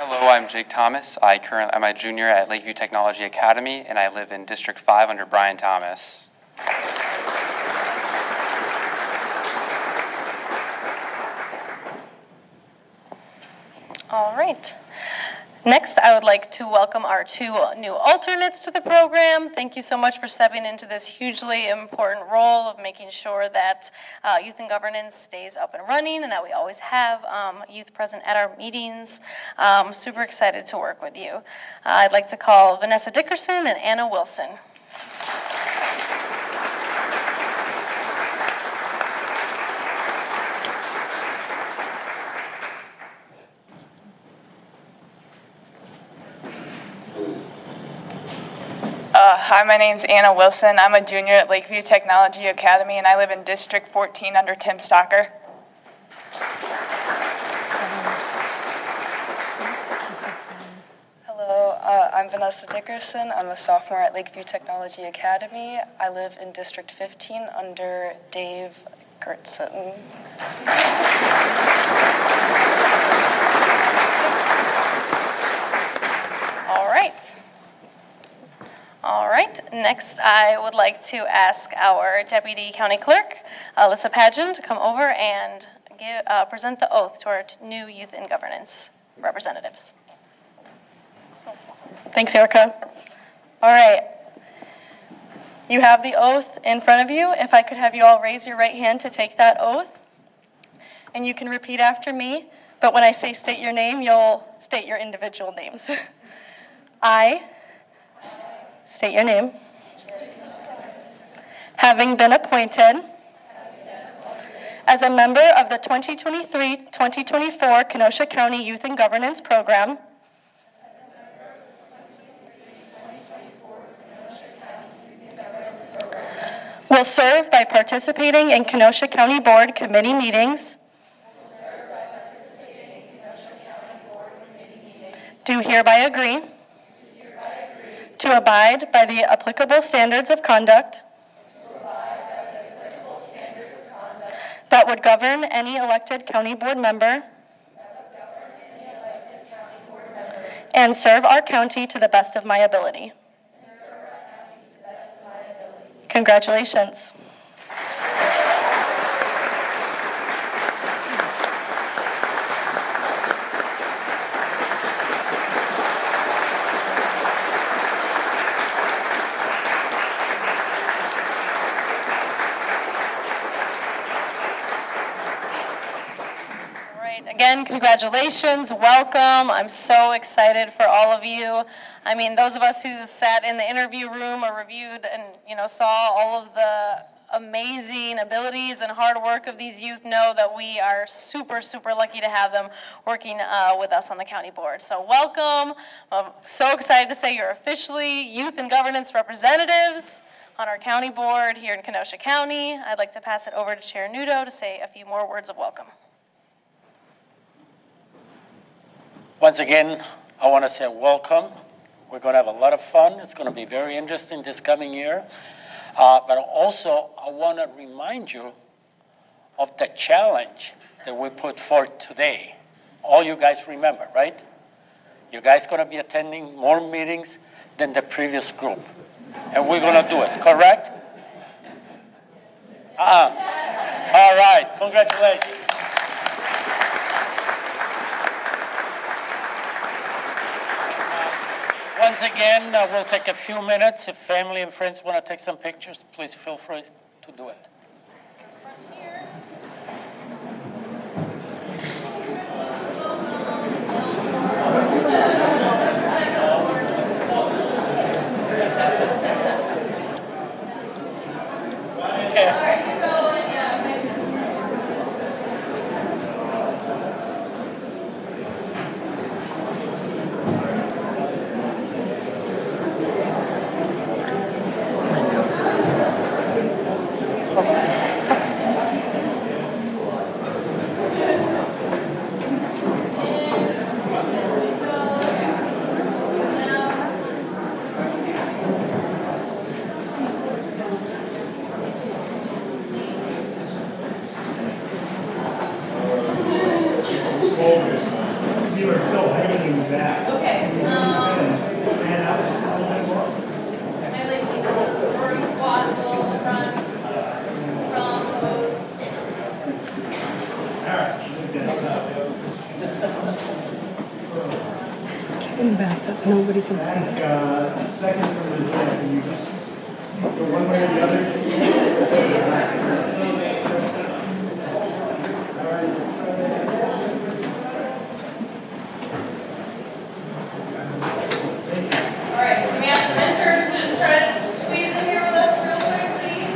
Hello, I'm Jake Thomas. I'm a junior at Lakeview Technology Academy, and I live in District 5 under Brian Thomas. All right. Next, I would like to welcome our two new alternates to the program. Thank you so much for stepping into this hugely important role of making sure that youth and governance stays up and running and that we always have youth present at our meetings. Super excited to work with you. I'd like to call Vanessa Dickerson and Anna Wilson. Hi, my name's Anna Wilson. I'm a junior at Lakeview Technology Academy, and I live in District 14 under Tim Stocker. Hello, I'm Vanessa Dickerson. I'm a sophomore at Lakeview Technology Academy. I live in District 15 under Dave Gertson. All right, next I would like to ask our Deputy County Clerk, Alyssa Pageant, to come over and present the oath to our new Youth and Governance representatives. Thanks, Erica. All right. You have the oath in front of you. If I could have you all raise your right hand to take that oath. And you can repeat after me, but when I say state your name, you'll state your individual names. I state your name. Having been appointed as a member of the 2023-2024 Kenosha County Youth and Governance Program, will serve by participating in Kenosha County Board committee meetings, do hereby agree to abide by the applicable standards of conduct that would govern any elected county board member and serve our county to the best of my ability. Congratulations. Again, congratulations, welcome. I'm so excited for all of you. I mean, those of us who sat in the interview room or reviewed and, saw all of the amazing abilities and hard work of these youth know that we are super, super lucky to have them working with us on the county board. So welcome. I'm so excited to say you're officially youth and governance representatives on our county board here in Kenosha County. I'd like to pass it over to Chair Nudo to say a few more words of welcome. Once again, I want to say welcome. We're going to have a lot of fun. It's going to be very interesting this coming year. But also, I want to remind you of the challenge that we put forth today. All you guys remember, right? You guys going to be attending more meetings than the previous group. And we're going to do it, correct? All right, congratulations. Once again, we'll take a few minutes. If family and friends want to take some pictures, please feel free to do it. In back that nobody can see. Second from the Jack, and you just go one way or the other. All right, can we ask mentors to try to squeeze in here with us real quick, please?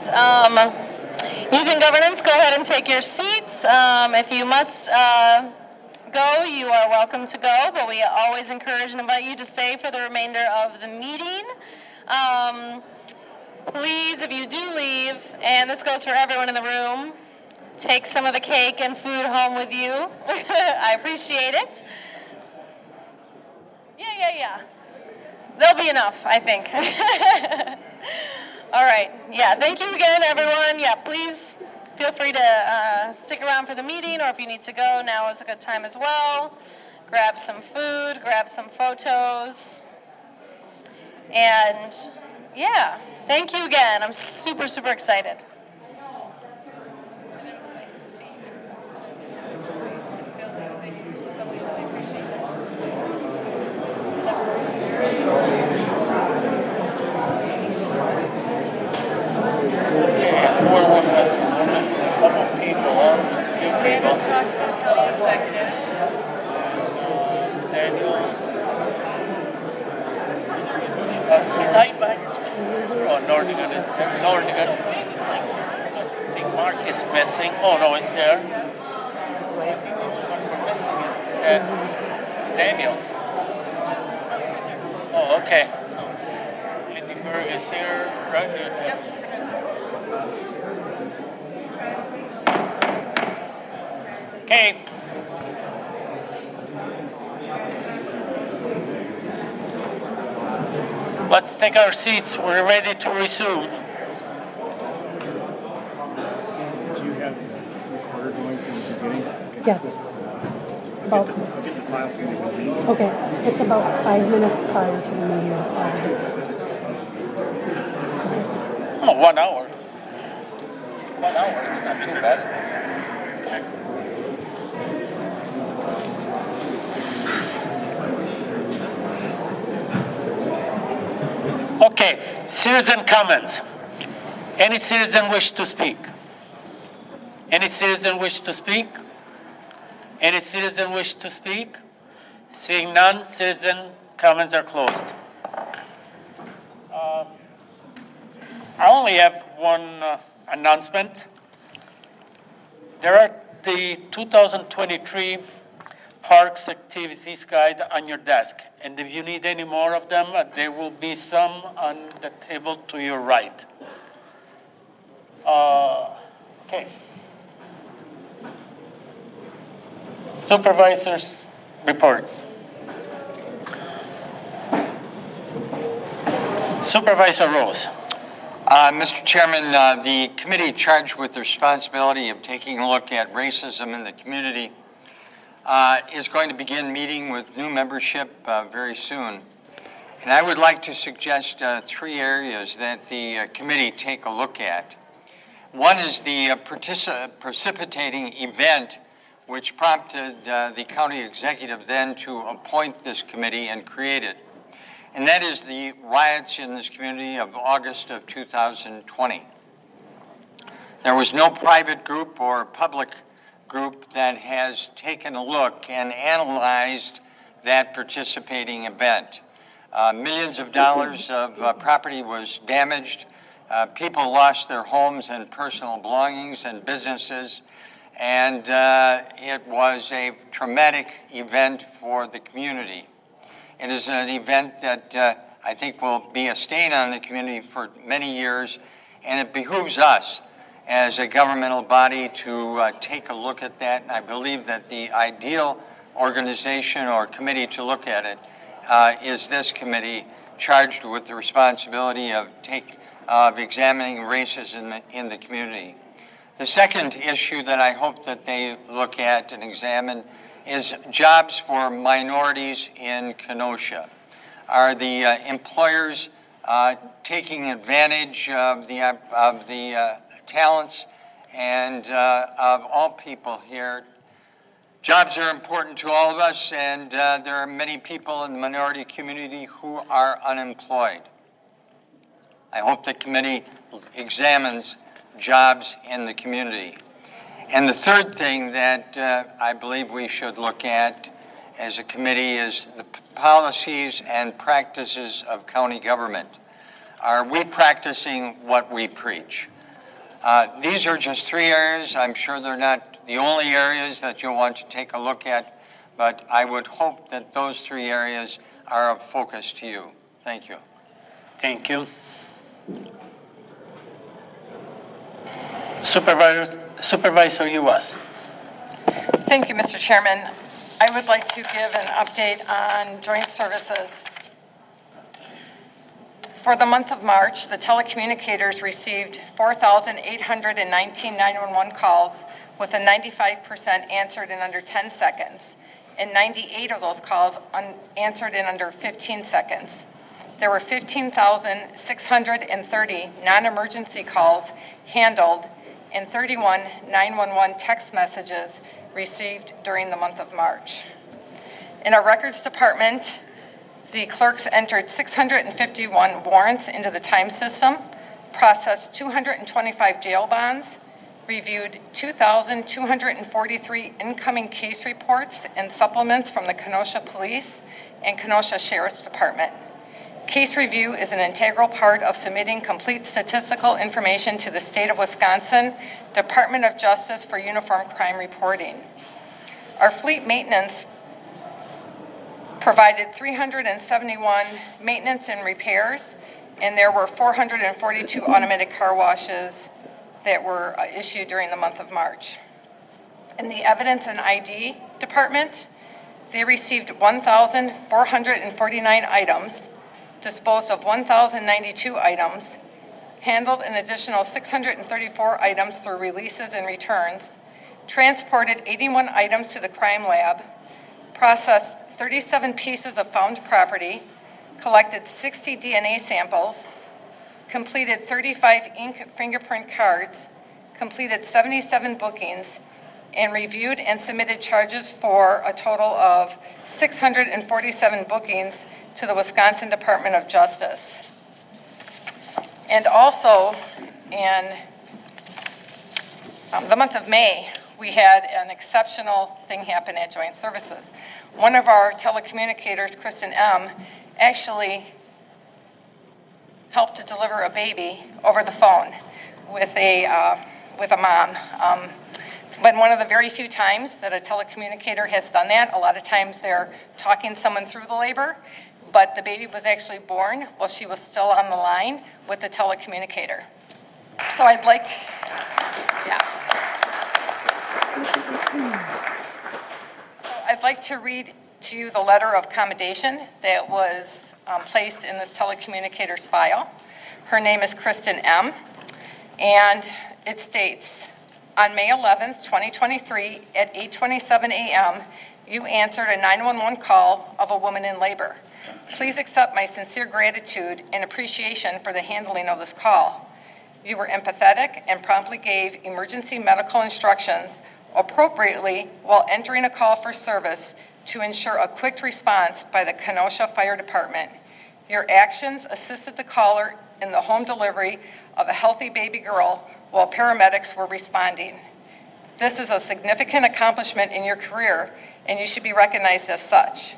Youth and Governance, go ahead and take your seats. If you must go, you are welcome to go, but we always encourage and invite you to stay for the remainder of the meeting. Please, if you do leave, and this goes for everyone in the room, take some of the cake and food home with you. I appreciate it. Yeah. There'll be enough, I think. All right. Yeah, thank you again, everyone. Yeah, please feel free to stick around for the meeting, or if you need to go, now is a good time as well. Grab some food, grab some photos. And yeah, thank you again. I'm super, super excited. I think Mark is missing. Oh no, it's there. Daniel. Oh, okay. Lindenberg is here, right? Okay. Let's take our seats. We're ready to resume. Do you have recorder going from the beginning? Yes. About, I'll get the file from the beginning. okay, it's about 5 minutes prior to the meeting starting. Oh, 1 hour. 1 hour, it's not too bad. Okay, citizen comments. Any citizen wish to speak? Any citizen wish to speak? Any citizen wish to speak? Seeing none, citizen comments are closed. I only have one announcement. There are the 2023 Parks Activities Guide on your desk. And if you need any more of them, there will be some on the table to your right. Okay. Supervisors' reports. Supervisor Rose. Mr. Chairman, the committee charged with the responsibility of taking a look at racism in the community is going to begin meeting with new membership very soon. And I would like to suggest 3 areas that the committee take a look at. One is the precipitating event which prompted the county executive then to appoint this committee and create it. And that is the riots in this community of August of 2020. There was no private group or public group that has taken a look and analyzed that participating event. Millions of dollars of property was damaged. People lost their homes and personal belongings and businesses. And it was a traumatic event for the community. It is an event that I think will be a stain on the community for many years, and it behooves us as a governmental body to take a look at that. And I believe that the ideal organization or committee to look at it is this committee, charged with the responsibility of examining racism in the community. The second issue that I hope that they look at and examine is jobs for minorities in Kenosha. Are the employers taking advantage of the talents and of all people here? Jobs are important to all of us, and there are many people in the minority community who are unemployed. I hope the committee examines jobs in the community. And the third thing that I believe we should look at as a committee is the policies and practices of county government. Are we practicing what we preach? These are just 3 areas. I'm sure they're not the only areas that you'll want to take a look at, but I would hope that those 3 areas are of focus to you. Thank you. Thank you. Supervisor Uwas. Thank you, Mr. Chairman. I would like to give an update on joint services. For the month of March, the telecommunicators received 4,819 911 calls with a 95% answered in under 10 seconds, and 98 of those calls answered in under 15 seconds. There were 15,630 non-emergency calls handled and 31 911 text messages received during the month of March. In our records department, the clerks entered 651 warrants into the time system, processed 225 jail bonds, reviewed 2,243 incoming case reports and supplements from the Kenosha Police and Kenosha Sheriff's Department. Case review is an integral part of submitting complete statistical information to the State of Wisconsin Department of Justice for Uniform Crime Reporting. Our fleet maintenance provided 371 maintenance and repairs, and there were 442 automatic car washes that were issued during the month of March. In the evidence and ID department, they received 1,449 items, disposed of 1,092 items, handled an additional 634 items through releases and returns, transported 81 items to the crime lab, processed 37 pieces of found property, collected 60 DNA samples, completed 35 ink fingerprint cards, completed 77 bookings, and reviewed and submitted charges for a total of 647 bookings to the Wisconsin Department of Justice. And also, in the month of May, we had an exceptional thing happen at Joint Services. One of our telecommunicators, Kristen M., actually helped to deliver a baby over the phone with a mom. It's been one of the very few times that a telecommunicator has done that. A lot of times they're talking someone through the labor, but the baby was actually born while she was still on the line with the telecommunicator. So I'd like to read to you the letter of commendation that was placed in this telecommunicator's file. Her name is Kristen M., and it states, on May 11th, 2023, at 8:27 a.m., you answered a 911 call of a woman in labor. Please accept my sincere gratitude and appreciation for the handling of this call. You were empathetic and promptly gave emergency medical instructions appropriately while entering a call for service to ensure a quick response by the Kenosha Fire Department. Your actions assisted the caller in the home delivery of a healthy baby girl while paramedics were responding. This is a significant accomplishment in your career, and you should be recognized as such.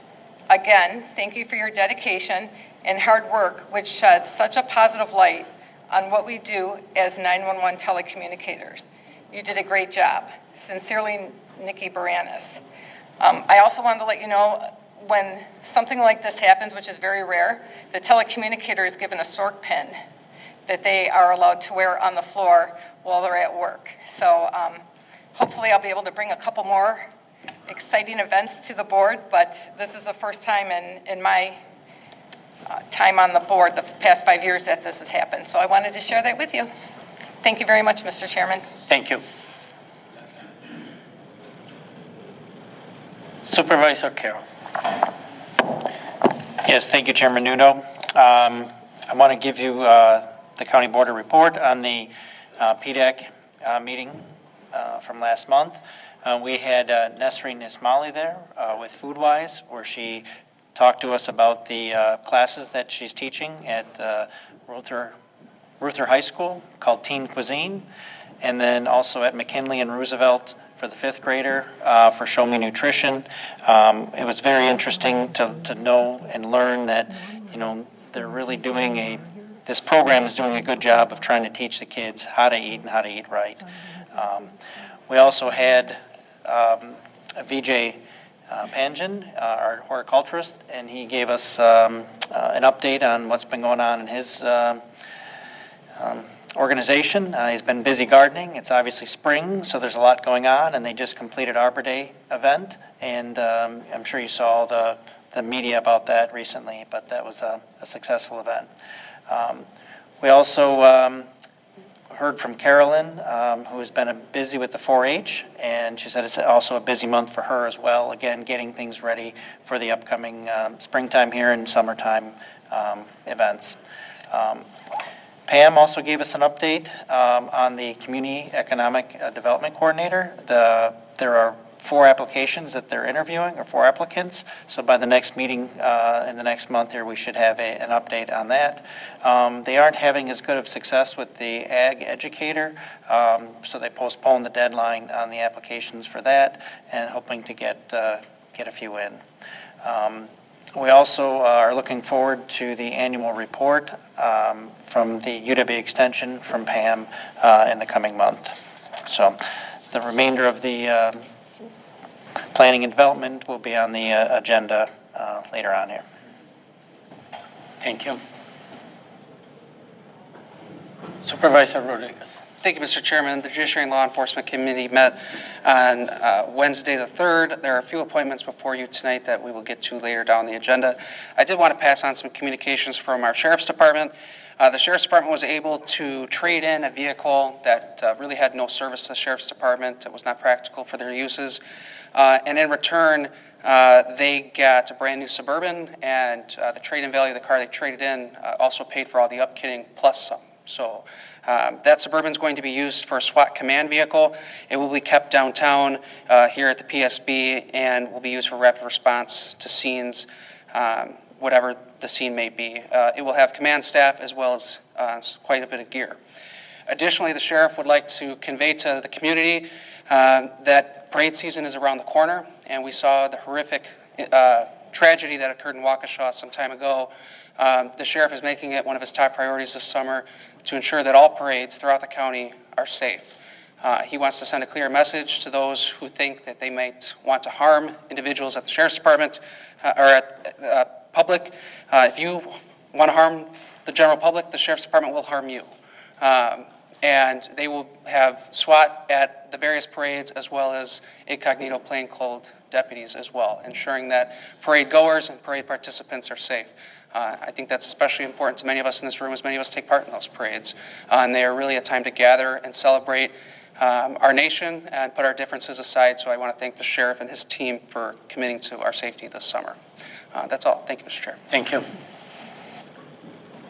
Again, thank you for your dedication and hard work, which sheds such a positive light on what we do as 911 telecommunicators. You did a great job. Sincerely, Nikki Baranis. I also wanted to let you know, when something like this happens, which is very rare, the telecommunicator is given a stork pin that they are allowed to wear on the floor while they're at work. So hopefully I'll be able to bring a couple more exciting events to the board, but this is the first time in my time on the board, the past 5 years, that this has happened. So I wanted to share that with you. Thank you very much, Mr. Chairman. Thank you. Supervisor Carroll. Yes, thank you, Chairman Nuno. I want to give you the County Board report on the PDAC meeting from last month. We had Nesreen Ismaili there with FoodWise, where she talked to us about the classes that she's teaching at Ruther High School called Teen Cuisine, and then also at McKinley and Roosevelt for the 5th grader for Show Me Nutrition. It was very interesting to know and learn that, they're really doing a this program is doing a good job of trying to teach the kids how to eat and how to eat right. We also had Vijay Panjan, our horticulturist, and he gave us an update on what's been going on in his organization. He's been busy gardening. It's obviously spring, so there's a lot going on, and they just completed Arbor Day event, and I'm sure you saw the media about that recently, but that was a successful event. We also heard from Carolyn, who has been busy with the 4-H, and she said it's also a busy month for her as well, again, getting things ready for the upcoming springtime here and summertime events. Pam also gave us an update on the Community Economic Development Coordinator. There are 4 applications that they're interviewing, or 4 applicants. So by the next meeting in the next month here, we should have an update on that. They aren't having as good of success with the ag educator, so they postponed the deadline on the applications for that, and hoping to get a few in. We also are looking forward to the annual report from the UW Extension from Pam in the coming month. So the remainder of the planning and development will be on the agenda later on here. Thank you. Supervisor Rodriguez. Thank you, Mr. Chairman. The Judiciary and Law Enforcement Committee met on Wednesday the 3rd. There are a few appointments before you tonight that we will get to later down the agenda. I did want to pass on some communications from our Sheriff's Department. The Sheriff's Department was able to trade in a vehicle that really had no service to the Sheriff's Department. It was not practical for their uses. And in return, they got a brand new Suburban, and the trade-in value of the car they traded in also paid for all the upkitting plus some. So that Suburban is going to be used for a SWAT command vehicle. It will be kept downtown here at the PSB and will be used for rapid response to scenes, whatever the scene may be. It will have command staff as well as quite a bit of gear. Additionally, the sheriff would like to convey to the community that parade season is around the corner, and we saw the horrific tragedy that occurred in Waukesha some time ago. The sheriff is making it one of his top priorities this summer to ensure that all parades throughout the county are safe. He wants to send a clear message to those who think that they might want to harm individuals at the Sheriff's Department or at public. If you want to harm the general public, the Sheriff's Department will harm you. And they will have SWAT at the various parades as well as incognito plainclothes deputies as well, ensuring that parade goers and parade participants are safe. I think that's especially important to many of us in this room, as many of us take part in those parades. And they are really a time to gather and celebrate our nation and put our differences aside. So I want to thank the sheriff and his team for committing to our safety this summer. That's all. Thank you, Mr. Chair. Thank you.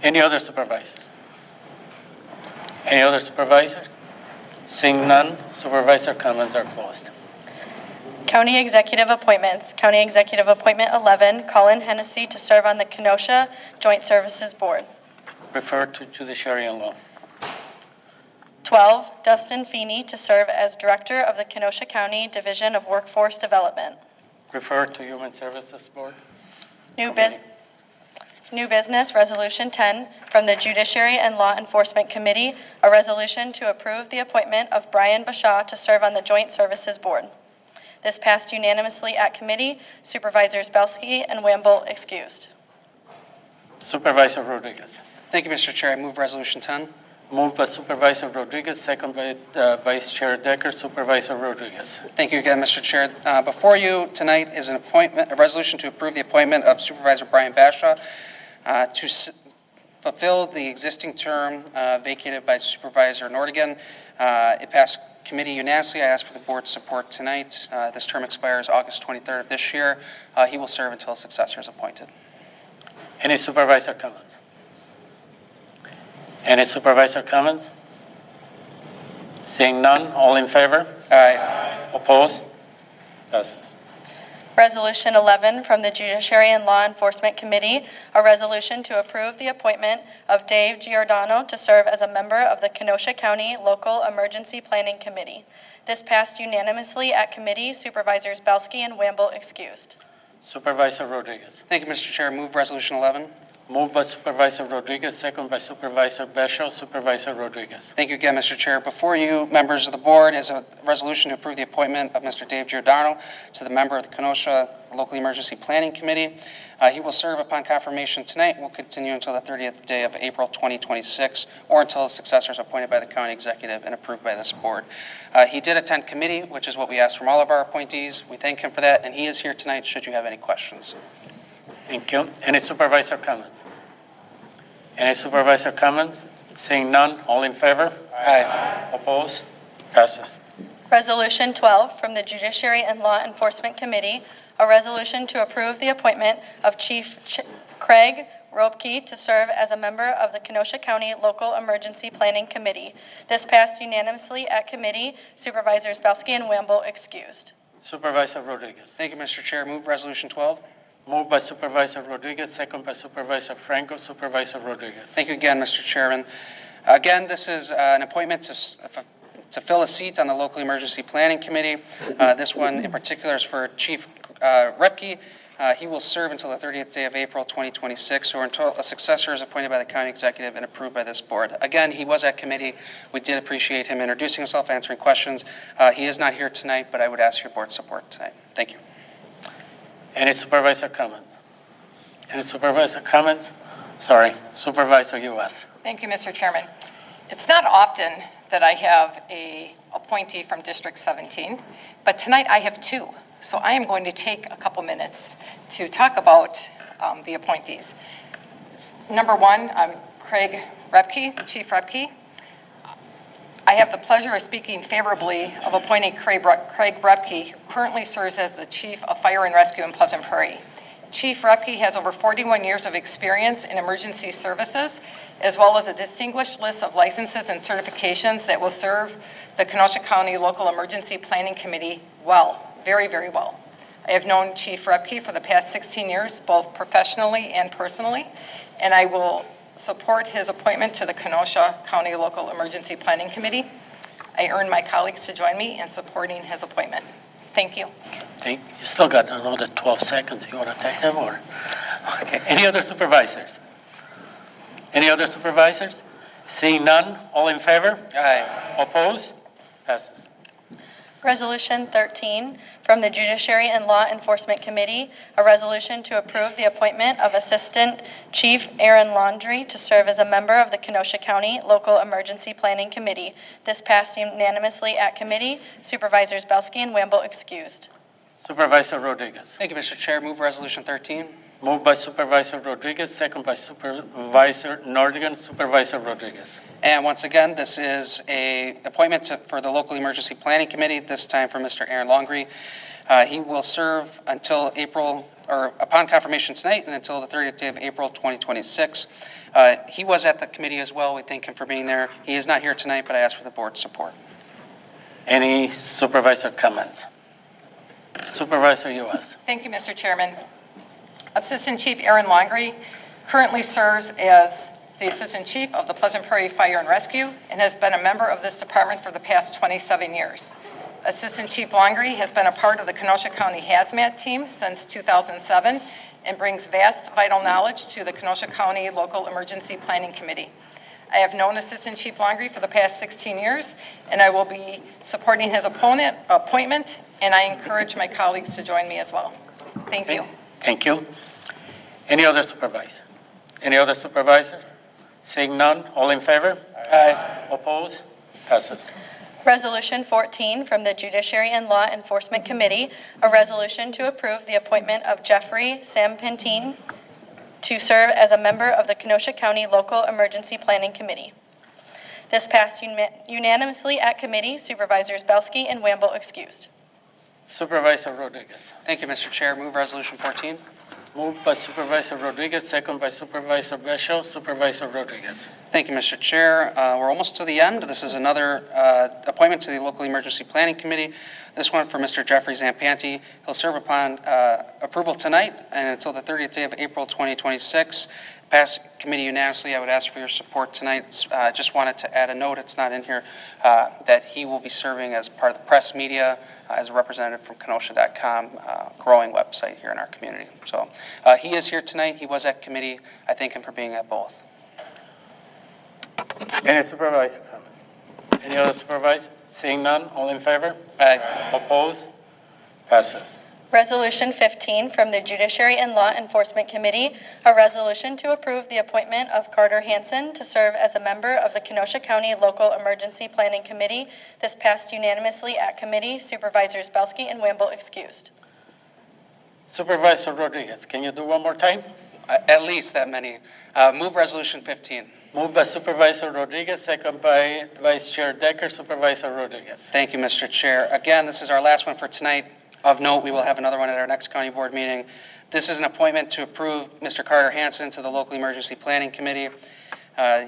Any other supervisors? Any other supervisors? Seeing none, supervisor comments are closed. County Executive Appointments. County Executive Appointment 11, Colin Hennessy to serve on the Kenosha Joint Services Board. Refer to Judiciary and Law. 12, Dustin Feeney to serve as Director of the Kenosha County Division of Workforce Development. Refer to Human Services Board. New business, Resolution 10, from the Judiciary and Law Enforcement Committee, a resolution to approve the appointment of Brian Bashaw to serve on the Joint Services Board. This passed unanimously at committee. Supervisors Belsky and Wamble excused. Supervisor Rodriguez. Thank you, Mr. Chair. I move Resolution 10. Moved by Supervisor Rodriguez, second by Vice Chair Decker. Supervisor Rodriguez. Thank you again, Mr. Chair. Before you tonight is a resolution to approve the appointment of Supervisor Brian Bashaw to fulfill the existing term vacated by Supervisor Nordigan. It passed committee unanimously. I ask for the board's support tonight. This term expires August 23rd of this year. He will serve until a successor is appointed. Any supervisor comments? Any supervisor comments? Seeing none, all in favor? Aye. Opposed? Passes. Resolution 11 from the Judiciary and Law Enforcement Committee, a resolution to approve the appointment of Dave Giordano to serve as a member of the Kenosha County Local Emergency Planning Committee. This passed unanimously at committee. Supervisors Belsky and Wamble excused. Supervisor Rodriguez. Thank you, Mr. Chair. Move Resolution 11. Moved by Supervisor Rodriguez, second by Supervisor Bishop. Supervisor Rodriguez. Thank you again, Mr. Chair. Before you, members of the board, is a resolution to approve the appointment of Mr. Dave Giordano to the member of the Kenosha Local Emergency Planning Committee. He will serve upon confirmation tonight and will continue until the 30th day of April 2026 or until a successor is appointed by the county executive and approved by this board. He did attend committee, which is what we ask from all of our appointees. We thank him for that, and he is here tonight should you have any questions. Thank you. Any supervisor comments? Any supervisor comments? Seeing none, all in favor? Aye. Opposed? Passes. Resolution 12 from the Judiciary and Law Enforcement Committee, a resolution to approve the appointment of Chief Craig Robke to serve as a member of the Kenosha County Local Emergency Planning Committee. This passed unanimously at committee. Supervisors Belsky and Wamble excused. Supervisor Rodriguez. Thank you, Mr. Chair. Move Resolution 12. Moved by Supervisor Rodriguez, second by Supervisor Franco. Supervisor Rodriguez. Thank you again, Mr. Chairman. Again, this is an appointment to fill a seat on the Local Emergency Planning Committee. This one in particular is for Chief Repke. He will serve until the 30th day of April 2026 or until a successor is appointed by the county executive and approved by this board. Again, he was at committee. We did appreciate him introducing himself, answering questions. He is not here tonight, but I would ask your board support tonight. Thank you. Any supervisor comments? Any supervisor comments? Sorry, Supervisor U.S. Thank you, Mr. Chairman. It's not often that I have a appointee from District 17, but tonight I have two. So I am going to take a couple minutes to talk about the appointees. Number one, I'm Craig Repke, Chief Repke. I have the pleasure of speaking favorably of appointing Craig Repke, who currently serves as the Chief of Fire and Rescue in Pleasant Prairie. Chief Repke has over 41 years of experience in emergency services, as well as a distinguished list of licenses and certifications that will serve the Kenosha County Local Emergency Planning Committee well, very, very well. I have known Chief Repke for the past 16 years, both professionally and personally, and I will support his appointment to the Kenosha County Local Emergency Planning Committee. I urge my colleagues to join me in supporting his appointment. Thank you. You still got another 12 seconds. You want to take him or? Okay. Any other supervisors? Any other supervisors? Seeing none, all in favor? Aye. Opposed? Passes. Resolution 13 from the Judiciary and Law Enforcement Committee, a resolution to approve the appointment of Assistant Chief Aaron Laundrie to serve as a member of the Kenosha County Local Emergency Planning Committee. This passed unanimously at committee. Supervisors Belsky and Wamble excused. Supervisor Rodriguez. Thank you, Mr. Chair. Move Resolution 13. Moved by Supervisor Rodriguez, second by Supervisor Nordigan. Supervisor Rodriguez. And once again, this is a appointment for the Local Emergency Planning Committee, this time for Mr. Aaron Laundrie. He will serve until April, or upon confirmation tonight, and until the 30th day of April 2026. He was at the committee as well. We thank him for being there. He is not here tonight, but I ask for the board's support. Any supervisor comments? Supervisor U.S. Thank you, Mr. Chairman. Assistant Chief Aaron Laundrie currently serves as the Assistant Chief of the Pleasant Prairie Fire and Rescue and has been a member of this department for the past 27 years. Assistant Chief Laundrie has been a part of the Kenosha County Hazmat team since 2007 and brings vast vital knowledge to the Kenosha County Local Emergency Planning Committee. I have known Assistant Chief Laundrie for the past 16 years, and I will be supporting his appointment, and I encourage my colleagues to join me as well. Thank you. Thank you. Any other supervisor? Any other supervisors? Seeing none, all in favor? Aye. Opposed? Passes. Resolution 14 from the Judiciary and Law Enforcement Committee, a resolution to approve the appointment of Jeffrey Sampantine to serve as a member of the Kenosha County Local Emergency Planning Committee. This passed unanimously at committee. Supervisors Belsky and Wamble excused. Supervisor Rodriguez. Thank you, Mr. Chair. Move Resolution 14. Moved by Supervisor Rodriguez, second by Supervisor Bishop. Supervisor Rodriguez. Thank you, Mr. Chair. We're almost to the end. This is another appointment to the Local Emergency Planning Committee. This one for Mr. Jeffrey Zampanti. He'll serve upon approval tonight and until the 30th day of April 2026. Passed committee unanimously. I would ask for your support tonight. Just wanted to add a note, it's not in here, that he will be serving as part of the press media as a representative from Kenosha.com, growing website here in our community. So he is here tonight. He was at committee. I thank him for being at both. Any supervisor comment? Any other supervisor? Seeing none, all in favor? Aye. Opposed? Passes. Resolution 15 from the Judiciary and Law Enforcement Committee, a resolution to approve the appointment of Carter Hansen to serve as a member of the Kenosha County Local Emergency Planning Committee. This passed unanimously at committee. Supervisors Belsky and Wamble excused. Supervisor Rodriguez, can you do one more time? At least that many. Move Resolution 15. Moved by Supervisor Rodriguez, second by Vice Chair Decker. Supervisor Rodriguez. Thank you, Mr. Chair. Again, this is our last one for tonight. Of note, we will have another one at our next county board meeting. This is an appointment to approve Mr. Carter Hansen to the Local Emergency Planning Committee.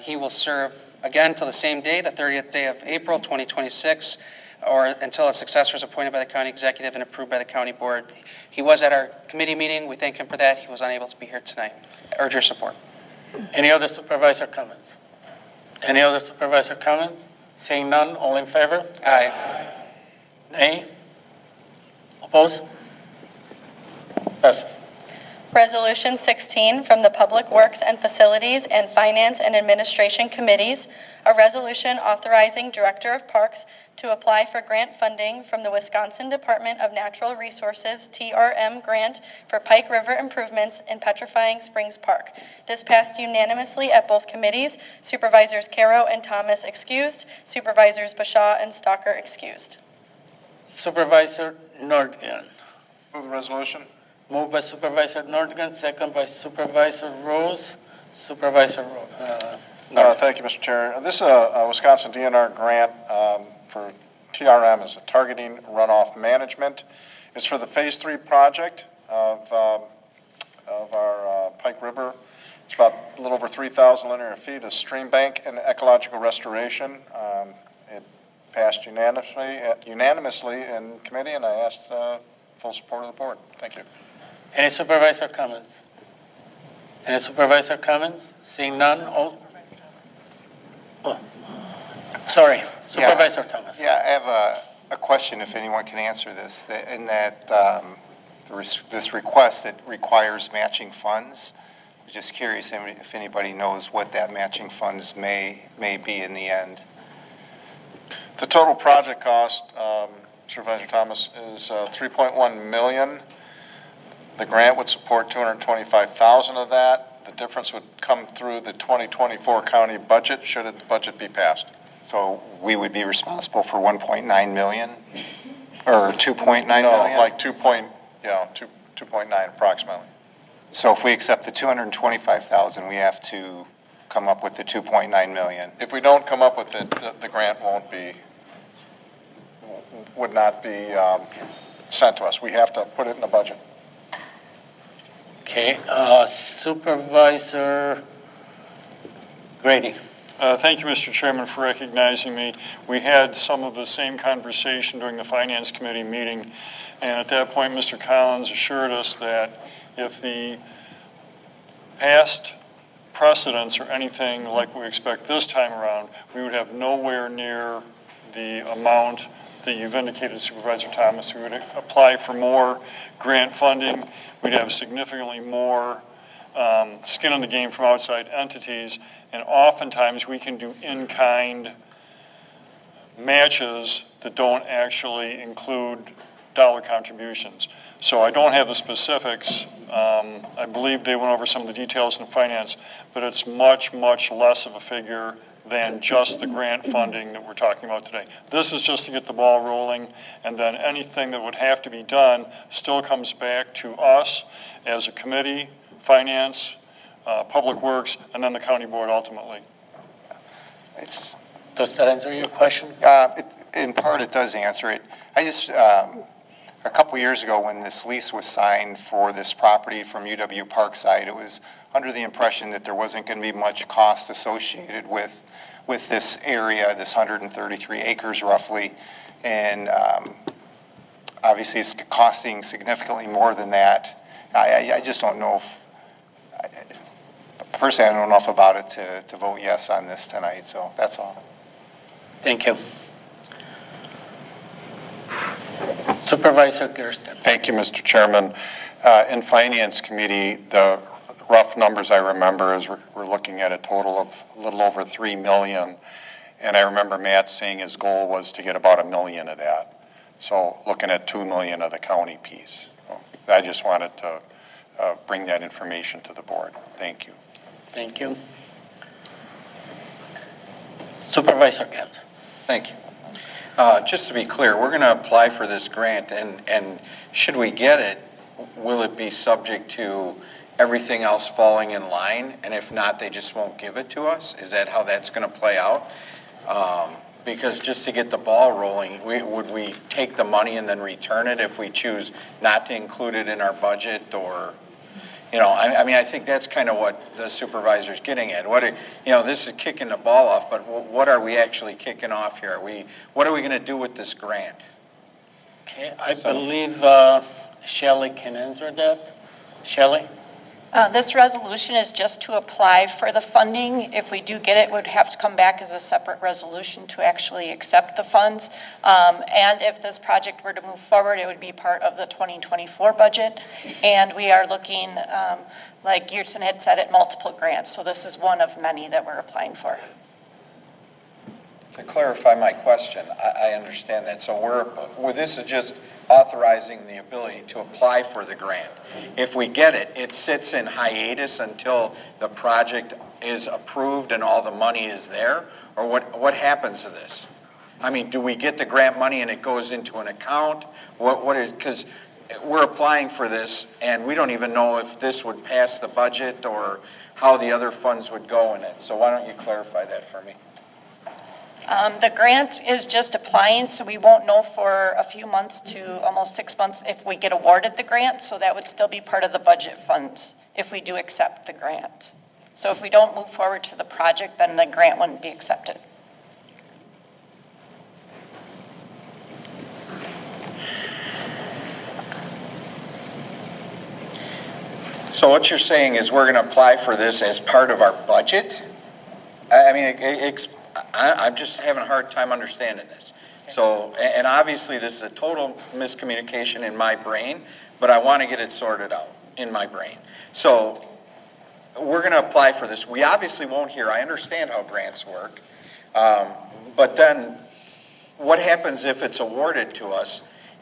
He will serve again till the same day, the 30th day of April, 2026, or until a successor is appointed by the county executive and approved by the county board. He was at our committee meeting. We thank him for that. He was unable to be here tonight. Urge your support. Any other supervisor comments? Any other supervisor comments? Seeing none, all in favor? Aye. Nay? Opposed? Passes. Resolution 16 from the Public Works and Facilities and Finance and Administration Committees, a resolution authorizing Director of Parks to apply for grant funding from the Wisconsin Department of Natural Resources TRM grant for Pike River improvements in Petrifying Springs Park. This passed unanimously at both committees. Supervisors Caro and Thomas excused. Supervisors Bashaw and Stalker excused. Supervisor Nordgren. Move the resolution. Moved by Supervisor Nordgren, second by Supervisor Rose. Supervisor Thank you, Mr. Chair. This is a Wisconsin DNR grant for TRM is targeting runoff management. It's for the Phase 3 project of our Pike River. It's about a little over 3,000 linear feet of stream bank and ecological restoration. It passed unanimously in committee, and I asked full support of the board. Thank you. Any supervisor comments? Any supervisor comments? Seeing none, all. Oh, sorry, Supervisor Thomas. Yeah, I have a question, if anyone can answer this, in that this request that requires matching funds. I'm just curious if anybody knows what that matching funds may be in the end. The total project cost, Supervisor Thomas, is $3.1 million. The grant would support $225,000 of that. The difference would come through the 2024 county budget, should the budget be passed. So we would be responsible for 1.9 million or 2.9 million? No, like 2.9 approximately. So if we accept the 225,000, we have to come up with the 2.9 million. If we don't come up with it, the grant would not be sent to us. We have to put it in the budget. Okay, Supervisor Grady. Thank you, Mr. Chairman, for recognizing me. We had some of the same conversation during the Finance Committee meeting, and at that point, Mr. Collins assured us that if the past precedents or anything like we expect this time around, we would have nowhere near the amount that you've indicated, Supervisor Thomas. We would apply for more grant funding. We'd have significantly more skin in the game from outside entities, and oftentimes we can do in-kind matches that don't actually include dollar contributions. So I don't have the specifics. I believe they went over some of the details in finance, but it's much, much less of a figure than just the grant funding that we're talking about today. This is just to get the ball rolling, and then anything that would have to be done still comes back to us as a committee, finance, public works, and then the county board ultimately. Does that answer your question? In part, it does answer it. I just, a couple years ago when this lease was signed for this property from UW Parkside, it was under the impression that there wasn't going to be much cost associated with this area, this 133 acres roughly, and obviously it's costing significantly more than that. I just don't know if personally, I don't know enough about it to vote yes on this tonight, so that's all. Thank you. Supervisor Gersten. Thank you, Mr. Chairman. In Finance Committee, the rough numbers I remember is we're looking at a total of a little over 3 million. And I remember Matt saying his goal was to get about 1 million of that. So looking at 2 million of the county piece. I just wanted to bring that information to the board. Thank you. Thank you. Supervisor Katz. Thank you. Just to be clear, we're going to apply for this grant, and should we get it, will it be subject to everything else falling in line? And if not, they just won't give it to us? Is that how that's going to play out? Because just to get the ball rolling, would we take the money and then return it if we choose not to include it in our budget? Or, I mean, I think that's kind of what the supervisor's getting at. This is kicking the ball off, but what are we actually kicking off here? What are we going to do with this grant? Okay, I believe Shelley can answer that. Shelley? This resolution is just to apply for the funding. If we do get it, it would have to come back as a separate resolution to actually accept the funds. And if this project were to move forward, it would be part of the 2024 budget. And we are looking, like Geerson had said, at multiple grants. So this is one of many that we're applying for. To clarify my question, I understand that. So this is just authorizing the ability to apply for the grant. If we get it, it sits in hiatus until the project is approved and all the money is there? Or what happens to this? I mean, do we get the grant money and it goes into an account? Because we're applying for this and we don't even know if this would pass the budget or how the other funds would go in it. So why don't you clarify that for me? The grant is just applying, so we won't know for a few months to almost 6 months if we get awarded the grant, so that would still be part of the budget funds if we do accept the grant. So if we don't move forward to the project, then the grant wouldn't be accepted. So what you're saying is we're going to apply for this as part of our budget? I mean, I'm just having a hard time understanding this. So, and obviously this is a total miscommunication in my brain, but I want to get it sorted out in my brain. So we're going to apply for this. We obviously won't hear. I understand how grants work. But then what happens if it's awarded to us?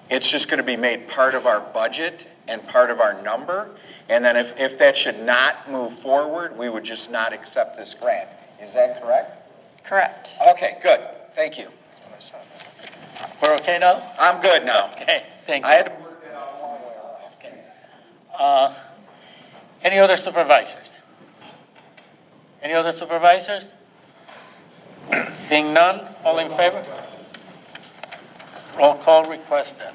It's just going to be made part of our budget and part of our number. And then if that should not move forward, we would just not accept this grant. Is that correct? Correct. Okay, good. Thank you. We're okay now? I'm good now. Okay, thank you. I had to work that out a long way around. Okay. Any other supervisors? Any other supervisors? Seeing none, all in favor? Roll call requested.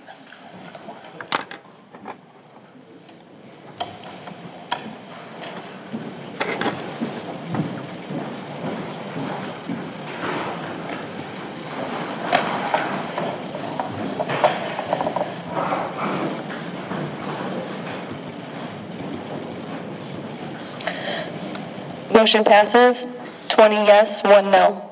Motion passes, 20 yes, 1 no.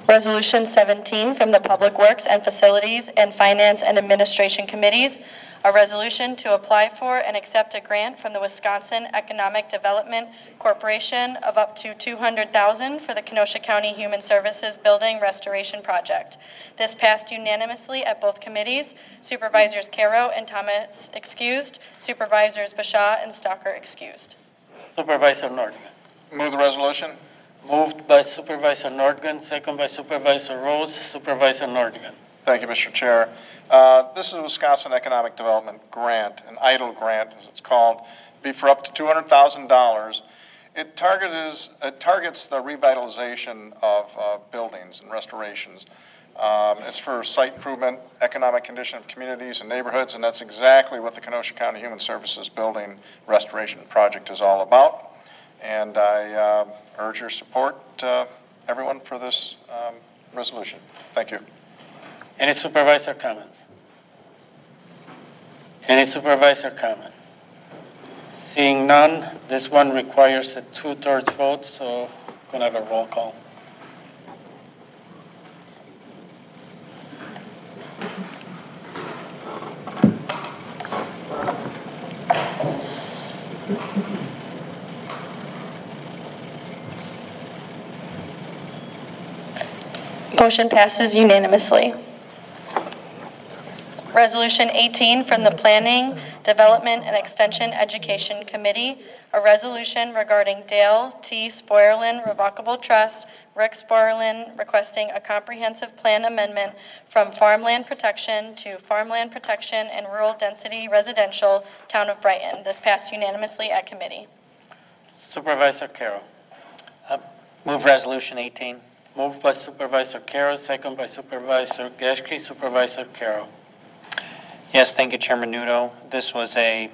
Resolution 17 from the Public Works and Facilities and Finance and Administration Committees, a resolution to apply for and accept a grant from the Wisconsin Economic Development Corporation of up to $200,000 for the Kenosha County Human Services Building Restoration Project. This passed unanimously at both committees. Supervisors Caro and Thomas excused, Supervisors Bashaw and Stalker excused. Supervisor Nordgren. Move the resolution. Moved by Supervisor Nordgren, second by Supervisor Rose. Supervisor Nordgren. Thank you, Mr. Chair. This is a Wisconsin Economic Development Grant, an EIDL grant, as it's called, be for up to $200,000. It targets the revitalization of buildings and restorations. It's for site improvement, economic condition of communities and neighborhoods, and that's exactly what the Kenosha County Human Services Building Restoration Project is all about. And I urge your support, everyone, for this resolution. Thank you. Any supervisor comments? Any supervisor comment? Seeing none, this one requires a 2/3 vote, so going to have a roll call. Motion passes unanimously. Resolution 18 from the Planning, Development, and Extension Education Committee, a resolution regarding Dale T. Spoerlin Revocable Trust, Rick Spoerlin requesting a comprehensive plan amendment from farmland protection to farmland protection and rural density residential, Town of Brighton. This passed unanimously at committee. Supervisor Carroll. Move Resolution 18. Moved by Supervisor Carroll, second by Supervisor Geschke. Supervisor Carroll. Yes, thank you, Chairman Nudo. This was a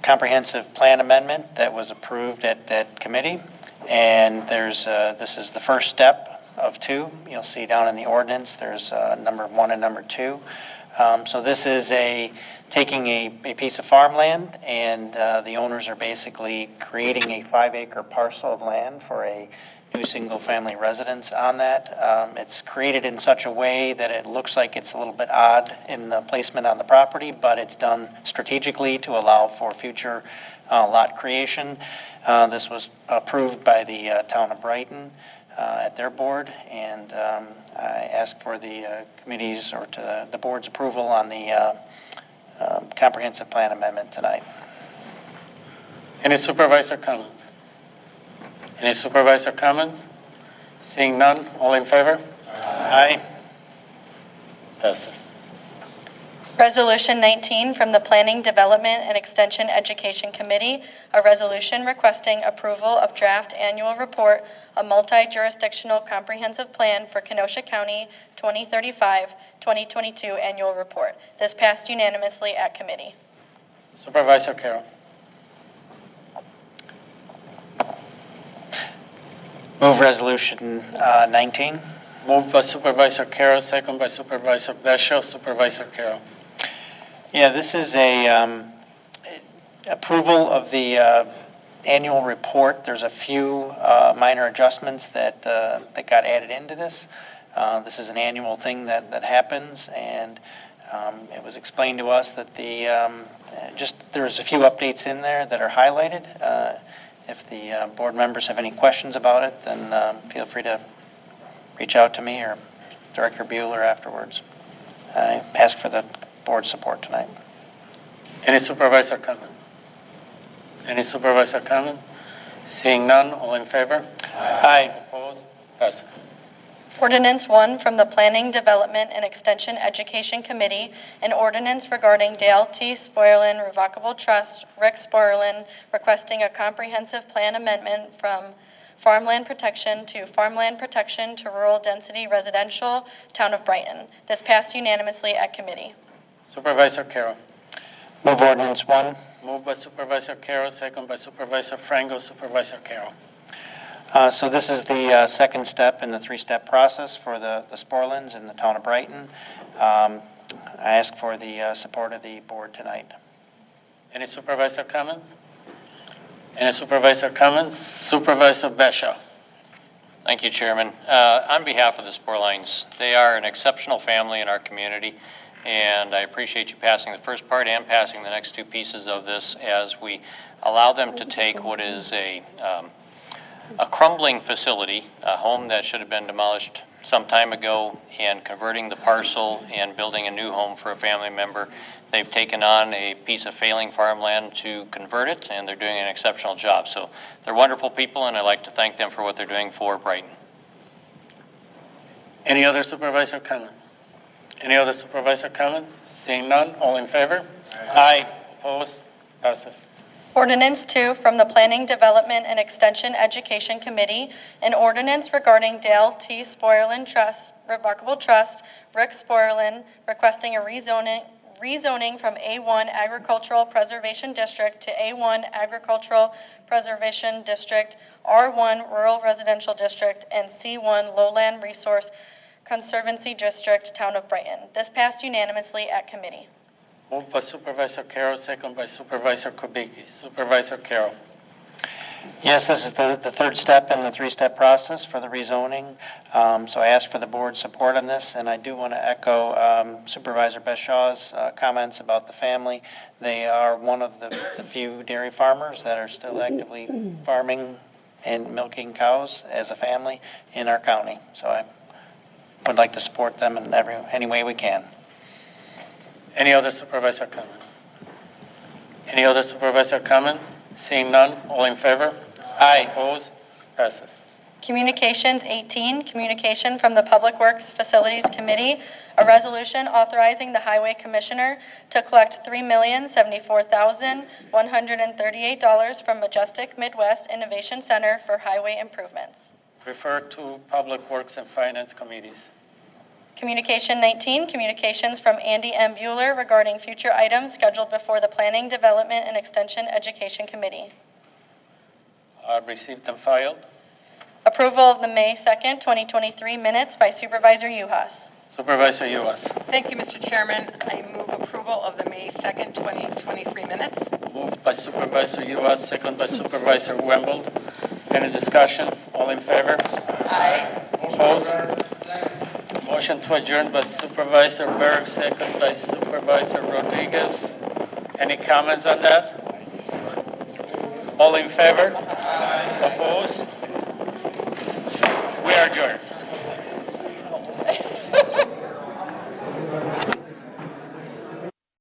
comprehensive plan amendment that was approved at that committee, and this is the first step of two. You'll see down in the ordinance, there's number 1 and number 2. So this is taking a piece of farmland, and the owners are basically creating a 5-acre parcel of land for a new single-family residence on that. It's created in such a way that it looks like it's a little bit odd in the placement on the property, but it's done strategically to allow for future lot creation. This was approved by the Town of Brighton at their board, and I ask for the committee's or to the board's approval on the comprehensive plan amendment tonight. Any supervisor comments? Any supervisor comments? Seeing none, all in favor? Aye. Passes. Resolution 19 from the Planning, Development, and Extension Education Committee, a resolution requesting approval of draft annual report, a multi-jurisdictional comprehensive plan for Kenosha County 2035-2022 annual report. This passed unanimously at committee. Supervisor Carroll. Move Resolution 19. Moved by Supervisor Carroll, second by Supervisor Beshel. Supervisor Carroll. Yeah, this is a approval of the annual report. There's a few minor adjustments that got added into this. This is an annual thing that happens, and it was explained to us that there's a few updates in there that are highlighted. If the board members have any questions about it, then feel free to reach out to me or Director Bueller afterwards. I ask for the board support tonight. Any supervisor comments? Any supervisor comment? Seeing none, all in favor? Aye. Opposed? Passes. Ordinance 1 from the Planning, Development, and Extension Education Committee, an ordinance regarding Dale T. Spoerlin Revocable Trust, Rick Spoerlin, requesting a comprehensive plan amendment from farmland protection to rural density residential, Town of Brighton. This passed unanimously at committee. Supervisor Carroll. Move Ordinance 1. Moved by Supervisor Carroll, second by Supervisor Frango. Supervisor Carroll. So this is the second step in the 3-step process for the Spoerlins in the Town of Brighton. I ask for the support of the board tonight. Any supervisor comments? Any supervisor comments? Supervisor Beshel. Thank you, Chairman. On behalf of the Spoerlins, they are an exceptional family in our community, and I appreciate you passing the first part and passing the next 2 pieces of this as we allow them to take what is a crumbling facility, a home that should have been demolished some time ago, and converting the parcel and building a new home for a family member. They've taken on a piece of failing farmland to convert it, and they're doing an exceptional job. So they're wonderful people, and I'd like to thank them for what they're doing for Brighton. Any other supervisor comments? Any other supervisor comments? Seeing none, all in favor? Aye. Opposed? Passes. Ordinance 2 from the Planning, Development, and Extension Education Committee, an ordinance regarding Dale T. Spoerlin Trust, Revocable Trust, Rick Spoerlin, requesting a rezoning from A1 Agricultural Preservation District to A1 Agricultural Preservation District, R1 Rural Residential District, and C1 Lowland Resource Conservancy District, Town of Brighton. This passed unanimously at committee. Moved by Supervisor Carroll, second by Supervisor Kubicki. Supervisor Carroll. Yes, this is the third step in the three-step process for the rezoning. So I ask for the board's support on this, and I do want to echo Supervisor Beshaw's comments about the family. They are one of the few dairy farmers that are still actively farming and milking cows as a family in our county. So I would like to support them in any way we can. Any other supervisor comments? Any other supervisor comments? Seeing none, all in favor? Aye. Opposed? Passes. Communications 18, communication from the Public Works Facilities Committee, a resolution authorizing the Highway Commissioner to collect $3,074,138 from Majestic Midwest Innovation Center for highway improvements. Refer to Public Works and Finance Committees. Communication 19, communications from Andy M. Bueller regarding future items scheduled before the Planning, Development, and Extension Education Committee. Received and filed. Approval of the May 2nd, 2023 minutes by Supervisor Uhas. Supervisor Uhas. Thank you, Mr. Chairman. I move approval of the May 2nd, 2023 minutes. Moved by Supervisor Uhas, second by Supervisor Wembled. Any discussion? All in favor? Aye. Opposed? Motion to adjourn by Supervisor Berg, second by Supervisor Rodriguez. Any comments on that? All in favor? Opposed? We are adjourned.